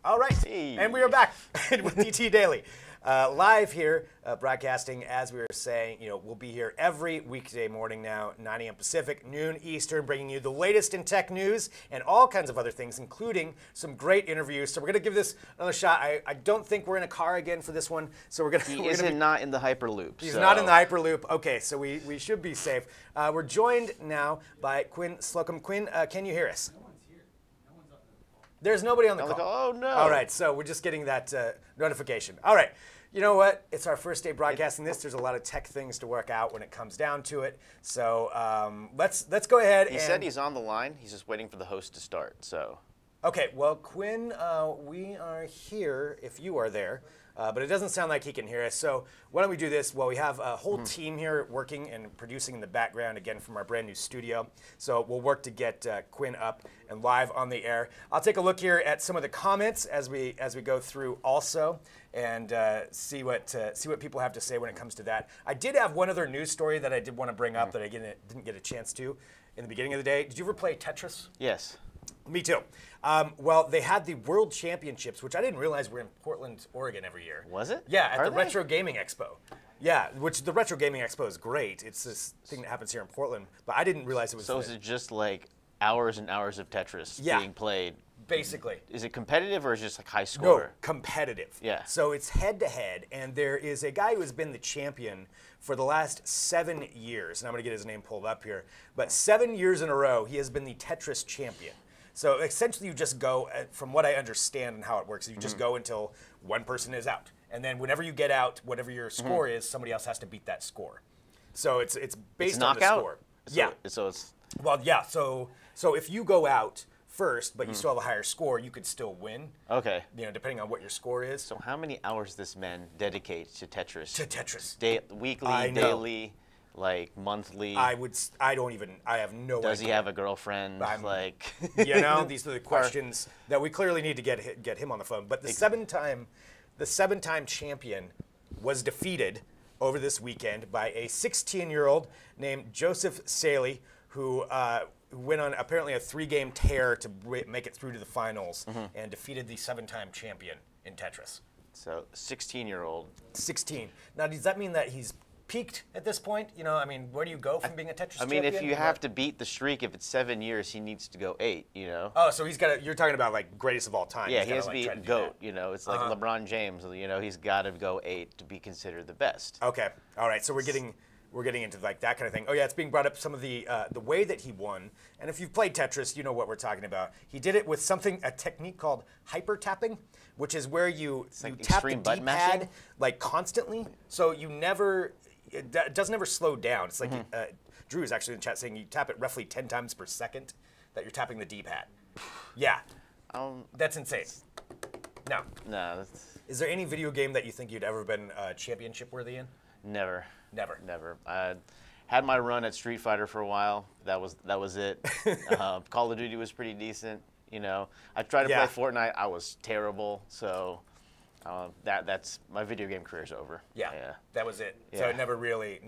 All right, and we are back with DT Daily. Live here, broadcasting, as we were saying, we'll be here every weekday morning now, 9 a.m. Pacific, noon Eastern, bringing you the latest in tech news and all kinds of other things, including some great interviews. So we're going to give this another shot. I don't think we're in a car again for this one, so we're going to... He isn't not in the Hyperloop. He's not in the Hyperloop. Okay, so we should be safe. We're joined now by Quinn Slocum. Quinn, can you hear us? There's nobody on the call. Oh, no. All right, so we're just getting that notification. All right, you know what? It's our first day broadcasting this. There's a lot of tech things to work out when it comes down to it. So let's go ahead. He said he's on the line. He's just waiting for the host to start. So. Okay, well, Quinn, we are here if you are there. But it doesn't sound like he can hear us. So why don't we do this? Well, we have a whole team here working and producing in the background, again, from our brand new studio. So we'll work to get Quinn up and live on the air. I'll take a look here at some of the comments as we go through also and see what people have to say when it comes to that. I did have one other news story that I did want to bring up that I didn't get a chance to in the beginning of the day. Did you ever play Tetris? Yes. Me too. Well, they had the World Championships, which I didn't realize were in Portland, Oregon every year. Was it? Yeah, at Are the they? Retro Gaming Expo. Yeah, which the Retro Gaming Expo is great. It's this thing that happens here in Portland, but I didn't realize it was. So is it just like hours and hours of Tetris being played? Basically. Is it competitive or is it just like high score? No, competitive. Yeah. So it's head-to-head, and there is a guy who has been the champion for the last 7 years, and I'm going to get his name pulled up here, but 7 years in a row, he has been the Tetris champion. So essentially you just go, from what I understand and how it works, you just go until one person is out. And then whenever you get out, whatever your score is, somebody else has to beat that score. So it's based on the score. So, So it's... Well, yeah, so if you go out first, but you still have a higher score, you could still win. Okay. Depending on what your score is. So how many hours does this man dedicate to Tetris? To Tetris. Weekly, daily, like monthly? I have no idea. Does he have a girlfriend? These are the questions that we clearly need to get him on the phone. But the seven-time champion was defeated over this weekend by a 16-year-old named Joseph Saley, who went on apparently a 3-game tear to make it through to the finals and defeated the 7-time champion in Tetris. So 16-year-old. 16. Now, does that mean that he's peaked at this point? Where do you go from being a Tetris champion? If you have to beat the streak, if it's 7 years, he needs to go 8, Oh, so he's got you're talking about like greatest of all time. Yeah, he has to be GOAT, It's like LeBron James, he's got to go 8 to be considered the best. Okay. All right. So we're getting we're getting into like that kind of thing. Oh yeah, it's being brought up some of the way that he won. And if you've played Tetris, you know what we're talking about. He did it with a technique called hyper tapping, which is where you tap the D-pad like constantly, so you never it doesn't ever slow down. It's like Drew is actually in the chat saying you tap it roughly 10 times per second that you're tapping the D-pad. Yeah, that's insane. No. Is there any video game that you think you'd ever been championship worthy in? Never. Never. I had my run at Street Fighter for a while. That was it. Call of Duty was pretty decent. You know, I tried to play Fortnite. I was terrible. So that's my video game career's over. Yeah. That was it. Yeah. So it never really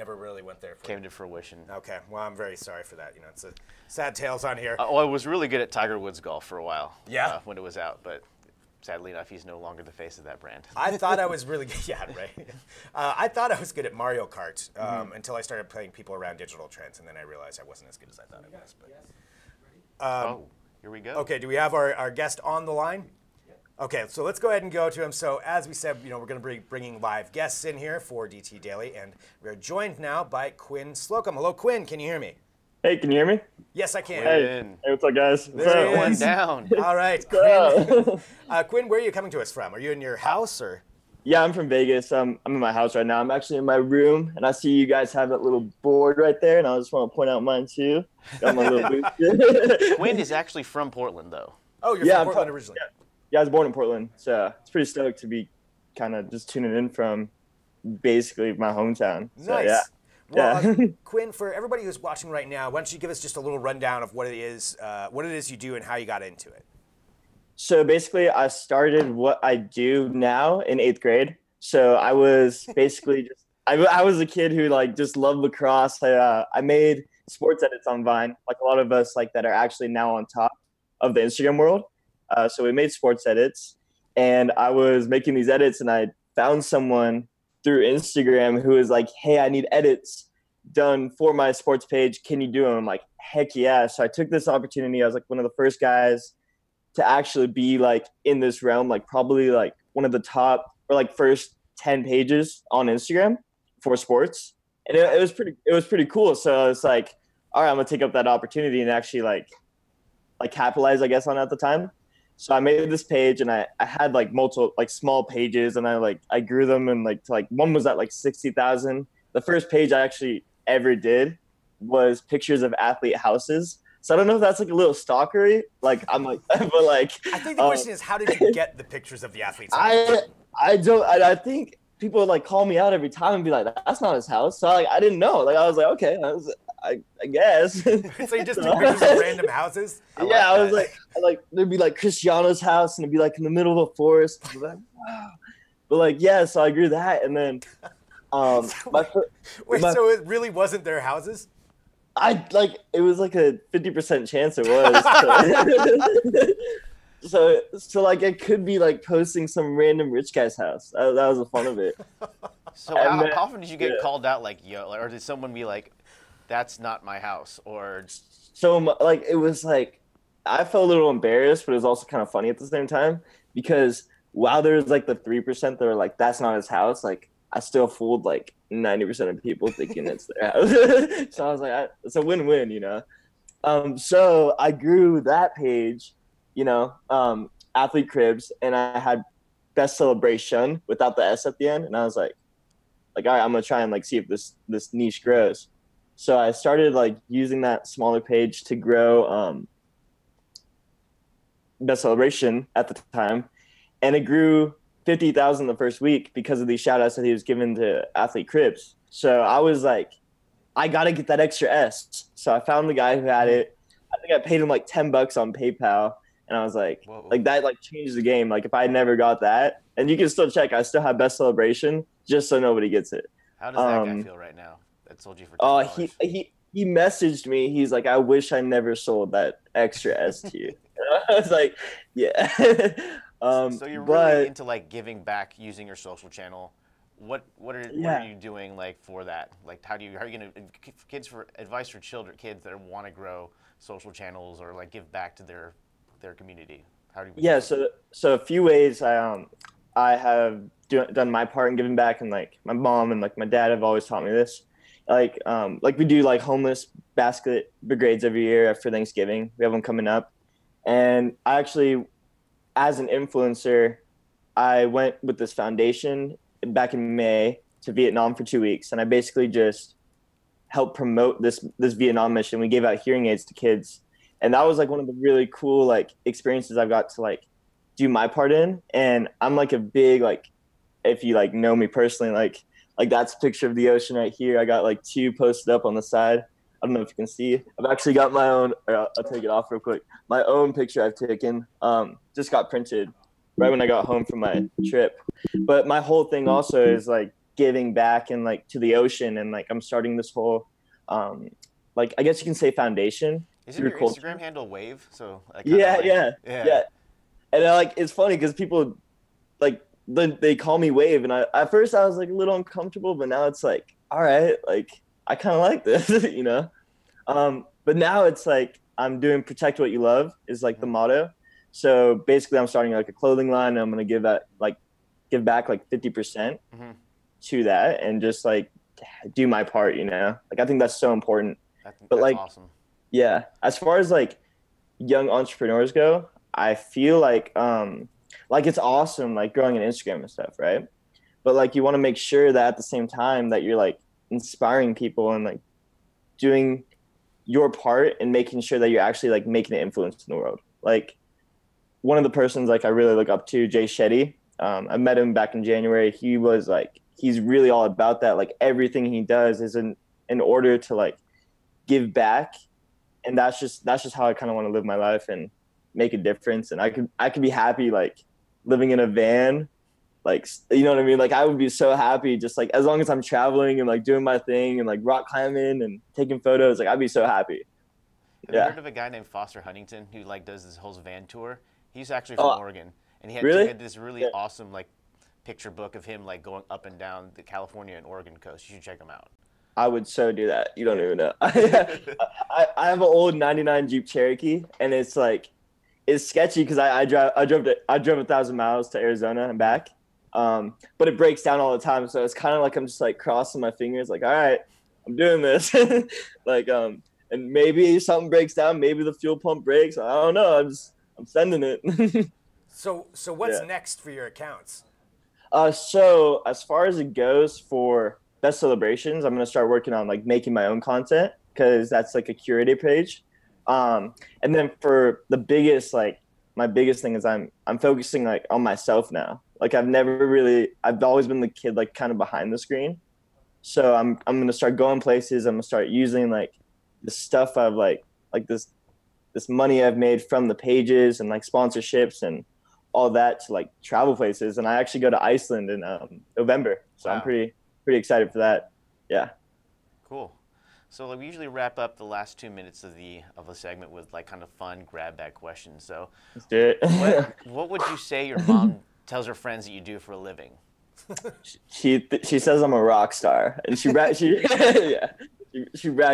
went there. Came to fruition. Okay. Well, I'm very sorry for that. You know, it's a sad tales on here. I was really good at Tiger Woods golf for a while. Yeah. When it was out, but. Sadly enough, he's no longer the face of that brand. I thought I was really good. Yeah, right. I thought I was good at Mario Kart until I started playing people around Digital Trends, and then I realized I wasn't as good as I thought I was. But, here we go. Okay, do we have our guest on the line? Yep. Okay, so let's go ahead and go to him. So as we said, you know, we're going to be bringing live guests in here for DT Daily, and we're joined now by Quinn Slocum. Hello, Quinn. Can you hear me? Hey, can you hear me? Yes, I can. Hey, what's up, guys? There he is. Down. All right, Quinn. Quinn, where are you coming to us from? Are you in your house or? Yeah, I'm from Vegas. I'm in my house right now. I'm actually in my room, and I see you guys have that little board right there, and I just want to point out mine too. Got my little booth. Quinn is actually from Portland, though. Oh, you're from Portland originally. Yeah, I was born in Portland, so it's pretty stoked to be kind of just tuning in from basically my hometown. So, nice. Yeah. Well, Quinn, for everybody who's watching right now, why don't you give us just a little rundown of what it is you do and how you got into it? So basically, I started what I do now in 8th grade. So I was basically I was a kid who like just loved lacrosse. I made sports edits on Vine, like a lot of us like that are actually now on top of the Instagram world. So we made sports edits, and I was making these edits, and I found someone through Instagram who was like, hey, I need edits done for my sports page. Can you do them? I'm like, heck yeah. So I took this opportunity. I was like one of the first guys to actually be like in this realm, like probably like one of the top or like first 10 pages on Instagram for sports. And it was pretty cool. So it's like, all right, I'm gonna take up that opportunity and actually like capitalize, I guess, on it at the time. So I made this page, and I had like multiple like small pages, and I grew them, and like to like one was at like 60,000. The first page I actually ever did was pictures of athlete houses. So I don't know if that's like a little stalkery. Like I'm like, but like I think the question is, how did you get the pictures of the athletes? I think people would like call me out every time and be like, that's not his house. So I didn't know. Like I was like, okay, I guess. So you just took pictures of random houses? I was like, there'd be like Cristiano's house, and it'd be like in the middle of a forest. Like, wow. But like, yeah, so I grew that, and then so it really wasn't their houses? It was like a 50% chance it was. So like it could be like posting some random rich guy's house. That was the fun of it. So how often did you get called out like, yo, or did someone be like, that's not my house? Or so like it was like I felt a little embarrassed, but it was also kind of funny at the same time, because while there was like the 3% that were like, that's not his house, like I still fooled like 90% of people thinking it's their house. So I was like, it's a win-win, you know? So I grew that page, you know, athlete cribs, and I had best celebration without the S at the end. And I was like, all right, I'm going to try and like see if this niche grows. So I started like using that smaller page to grow best celebration at the time. And it grew 50,000 the first week because of these shout outs that he was giving to athlete cribs. So I was like, I got to get that extra S. So I found the guy who had it. I think I paid him like $10 on PayPal. And I was like, whoa. Like that like changed the game. Like if I never got that, and you can still check, I still have best celebration just so nobody gets it. How does that guy feel right now? That sold you for $10? He messaged me. He's like, I wish I never sold that extra S to you. I was like, yeah. So you're really into like giving back using your social channel. What are you doing like for that? Like how are you gonna advice for kids that want to grow social channels or like give back to their community? How do you? Yeah, so a few ways I have done my part in giving back, and like my mom and like my dad have always taught me this. Like we do like homeless basket brigades every year for Thanksgiving. We have one coming up. And I actually, as an influencer, I went with this foundation back in May to Vietnam for 2 weeks. And I basically just helped promote this Vietnam mission. We gave out hearing aids to kids. And that was like one of the really cool like experiences I've got to like do my part in. And I'm like a big, like, if you like know me personally, like that's a picture of the ocean right here. I got like 2 posted up on the side. I don't know if you can see. I've actually got my own, I'll take it off real quick. My own picture I've taken, just got printed right when I got home from my trip. But my whole thing also is like giving back and like to the ocean. And like, I'm starting this whole, like, I guess you can say foundation. Isn't your Instagram handle Wave? So yeah. And like, it's funny because people like, they call me Wave. And at first I was like a little uncomfortable, but now it's like, all right, like I kind of like this, you know? But now it's like, I'm doing protect what you love is like the motto. So basically I'm starting like a clothing line and I'm going to give back like 50% to that and just like do my part, you know? Like, I think that's so important. That's like, awesome. Yeah. As far as like young entrepreneurs go, I feel like it's awesome, like growing an Instagram and stuff. Right. But like, you want to make sure that at the same time that you're like inspiring people and like doing your part and making sure that you're actually like making an influence in the world. Like, one of the persons like I really look up to, Jay Shetty. I met him back in January. He was like, he's really all about that. Like, everything he does is in order to like give back. And that's just how I kind of want to live my life and make a difference. And I could be happy like living in a van, like, you know what I mean? Like, I would be so happy just like, as long as I'm traveling and like doing my thing and like rock climbing and taking photos, like I'd be so happy. Have you heard of a guy named Foster Huntington who like does this whole van tour? He's actually from Oregon, and he had this really awesome like picture book of him like going up and down the California and Oregon coast. You should check him out. I would so do that. You don't even know. I have an old '99 Jeep Cherokee, and it's like, it's sketchy because I drove 1,000 miles to Arizona and back. But it breaks down all the time. So it's kind of like, I'm just like crossing my fingers, like, all right, I'm doing this. Like, and maybe something breaks down. Maybe the fuel pump breaks. I don't know. I'm sending it. So what's next for your accounts? So as far as it goes for best celebrations, I'm going to start working on like making my own content, because that's like a curated page. And then for the biggest, like my biggest thing is I'm focusing like on myself now. Like, I've always been the kid like kind of behind the screen. So I'm going to start going places. I'm going to start using like the stuff I've like this money I've made from the pages and like sponsorships and all that to like travel places. And I actually go to Iceland in November. So wow. I'm pretty excited for that. Yeah. Cool. So like, we usually wrap up the last 2 minutes of the segment with like kind of fun grab bag questions. So let's do it. What would you say your mom tells her friends that you do for a living? She says I'm a rock star, and she brags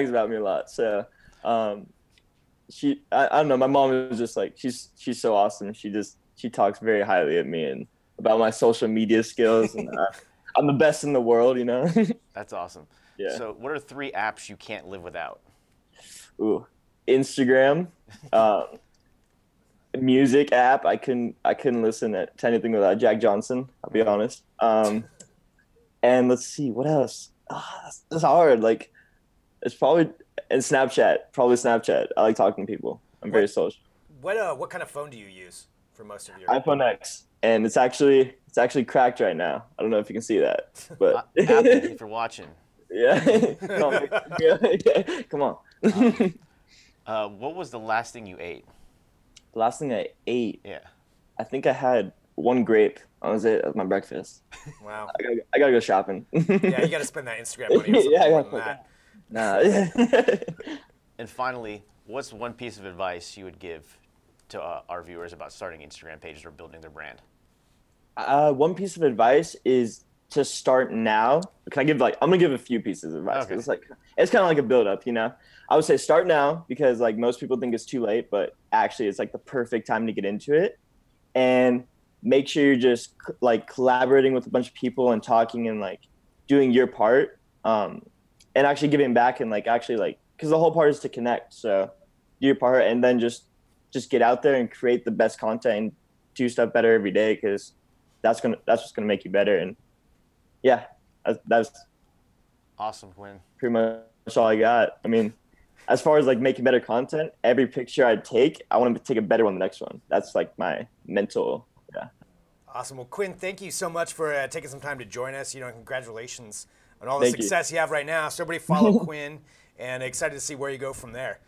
about me a lot. So I don't know, my mom is just like, she's so awesome. She talks very highly of me and about my social media skills, and I'm the best in the world, you know. That's awesome. Yeah. So what are 3 apps you can't live without? Ooh, Instagram, music app. I couldn't listen to anything without Jack Johnson, I'll be honest. And let's see, what else? That's hard. Like, it's probably, and Snapchat. I like talking to people. I'm very social. What kind of phone do you use for most of your iPhone X? And it's actually cracked right now. I don't know if you can see that, but Apple, if you're watching. Yeah. Come on. What was the last thing you ate? The last thing I ate? Yeah. I think I had one grape. That was it. That was my breakfast. Wow. I gotta go shopping. Yeah, you gotta spend that Instagram money or something more than that. Nah. And finally, what's one piece of advice you would give to our viewers about starting Instagram pages or building their brand? One piece of advice is to start now. I'm gonna give a few pieces of advice. Okay. It's kind of like a build up, you know. I would say start now, because like most people think it's too late, but actually it's like the perfect time to get into it. And make sure you're just like collaborating with a bunch of people and talking and like doing your part. and actually giving back and like actually like, because the whole part is to connect. So do your part and then just get out there and create the best content and do stuff better every day, because that's what's gonna make you better. And yeah, that's Awesome, Quinn. pretty much all I got. I mean, as far as like making better content, every picture I take, I want to take a better one the next one. That's like my mental. Yeah. Awesome. Well, Quinn, thank you so much for taking some time to join us. Congratulations on all the Thank you. success you have right now. So everybody follow Quinn, and excited to see where you go from there.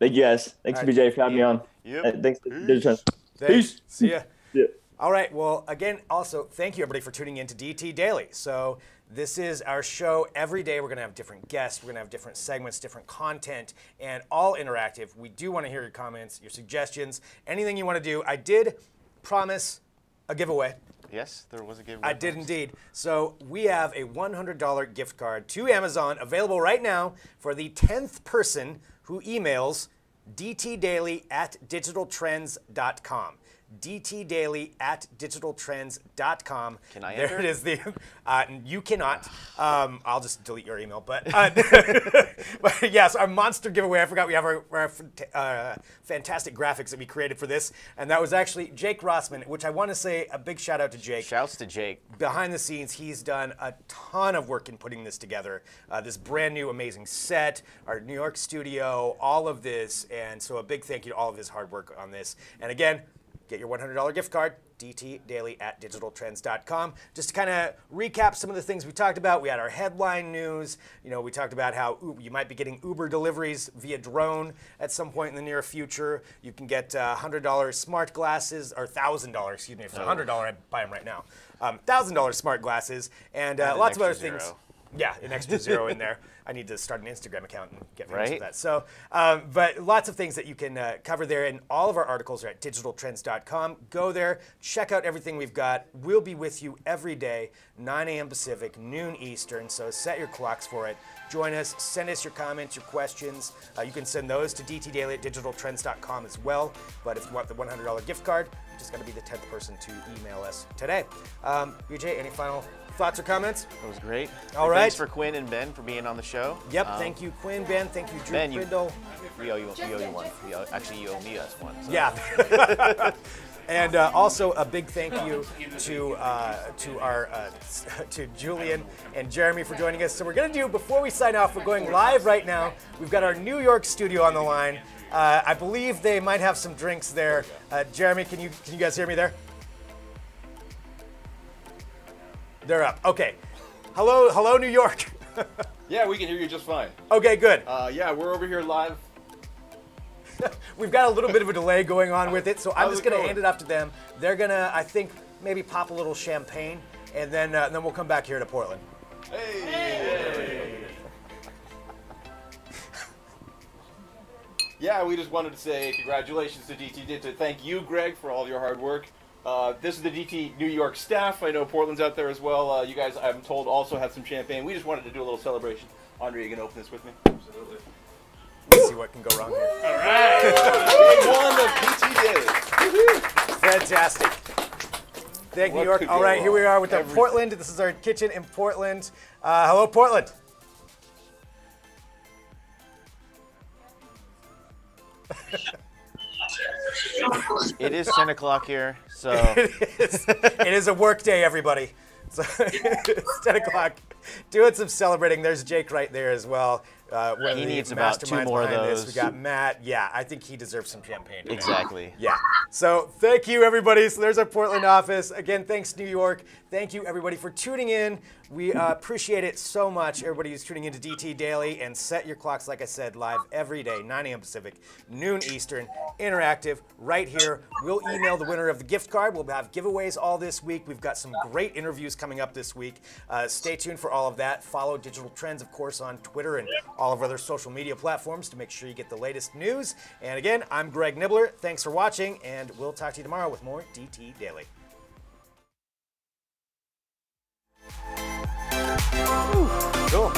Thank you guys. Thanks, All right. BJ, for having me on. Yep. Thanks. Thanks. Peace. See ya. Yeah. All right. Well, again, also, thank you, everybody, for tuning in to DT Daily. So this is our show. Every day we're going to have different guests. We're going to have different segments, different content, and all interactive. We do want to hear your comments, your suggestions, anything you want to do. I did promise a giveaway. Yes, there was a giveaway. I did indeed. So we have a $100 gift card to Amazon available right now for the 10th person who emails dtdaily@digitaltrends.com. dtdaily@digitaltrends.com. Can I There enter? it is. You cannot. I'll just delete your email. But, but yes, our monster giveaway. I forgot we have our fantastic graphics that we created for this. And that was actually Jake Rossman, which I want to say a big shout out to Jake. Shouts to Jake. Behind the scenes, he's done a ton of work in putting this together. This brand new, amazing set, our New York studio, all of this. And so a big thank you to all of his hard work on this. And again, get your $100 gift card, dtdaily@digitaltrends.com. Just to kind of recap some of the things we talked about. We had our headline news. We talked about how you might be getting Uber deliveries via drone at some point in the near future. You can get $100 smart glasses, or $1,000, excuse me. For $100, I'd buy them right now. $1,000 smart glasses, and And an lots of other extra things. zero. Yeah, an extra zero in there. I need to start an Instagram account and get famous Right? with that. So, but lots of things that you can cover there, and all of our articles are at digitaltrends.com. Go there, check out everything we've got. We'll be with you every day, 9 a.m. Pacific, noon Eastern, so set your clocks for it. Join us, send us your comments, your questions. You can send those to dtdaily@digitaltrends.com as well. But if you want the $100 gift card, you just got to be the 10th person to email us today. BJ, any final thoughts or comments? It was great. All And right. Thanks for Quinn and Ben for being on the show. Yep, thank you, Quinn, Ben. Thank you, Drew Ben, Brindle. we owe you one. Actually, you owe me us one. So. Yeah. And also a big thank you to to Julian and Jeremy for joining us. So we're gonna do, before we sign off, we're going live right now. We've got our New York studio on the line. I believe they might have some drinks there. Jeremy, can you guys hear me there? They're up. Okay. Hello, New York. Yeah, we can hear you just fine. Okay, good. Yeah, we're over here live. We've got a little bit of a delay going on with it, so I'm How's just it going to going? hand it off to them. They're going to, I think, maybe pop a little champagne, and then we'll come back here to Portland. Hey! Yeah, we just wanted to say congratulations to DT, to thank you, Greg, for all your hard work. This is the DT New York staff. I know Portland's out there as well. You guys, I'm told, also have some champagne. We just wanted to do a little celebration. Andre, you gonna open this with me? Absolutely. Let's see what can go wrong here. All right. Day one of DT Daily. Fantastic. Thank you, What New York. could All go right, here we wrong? are with Everything. Portland. This is our kitchen in Portland. Hello, Portland. It is 10 o'clock here, so It is a work day, everybody. So it's 10 o'clock. Doing some celebrating. There's Jake right there as well. One of He the needs about 2 masterminds more of behind this. those. We got Matt. Yeah, I think he deserves some champagne today. exactly. Yeah. So thank you, everybody. So there's our Portland office. Again, thanks, New York. Thank you, everybody, for tuning in. We appreciate it so much. Everybody who's tuning into DT Daily, and set your clocks, like I said, live every day, 9 a.m. Pacific, noon Eastern, interactive, right here. We'll email the winner of the gift card. We'll have giveaways all this week. We've got some great interviews coming up this week. Stay tuned for all of that. Follow Digital Trends, of course, on Twitter and all of our other social media platforms to make sure you get the latest news. And again, I'm Greg Nibbler. Thanks for watching, and we'll talk to you tomorrow with more DT Daily. Cool.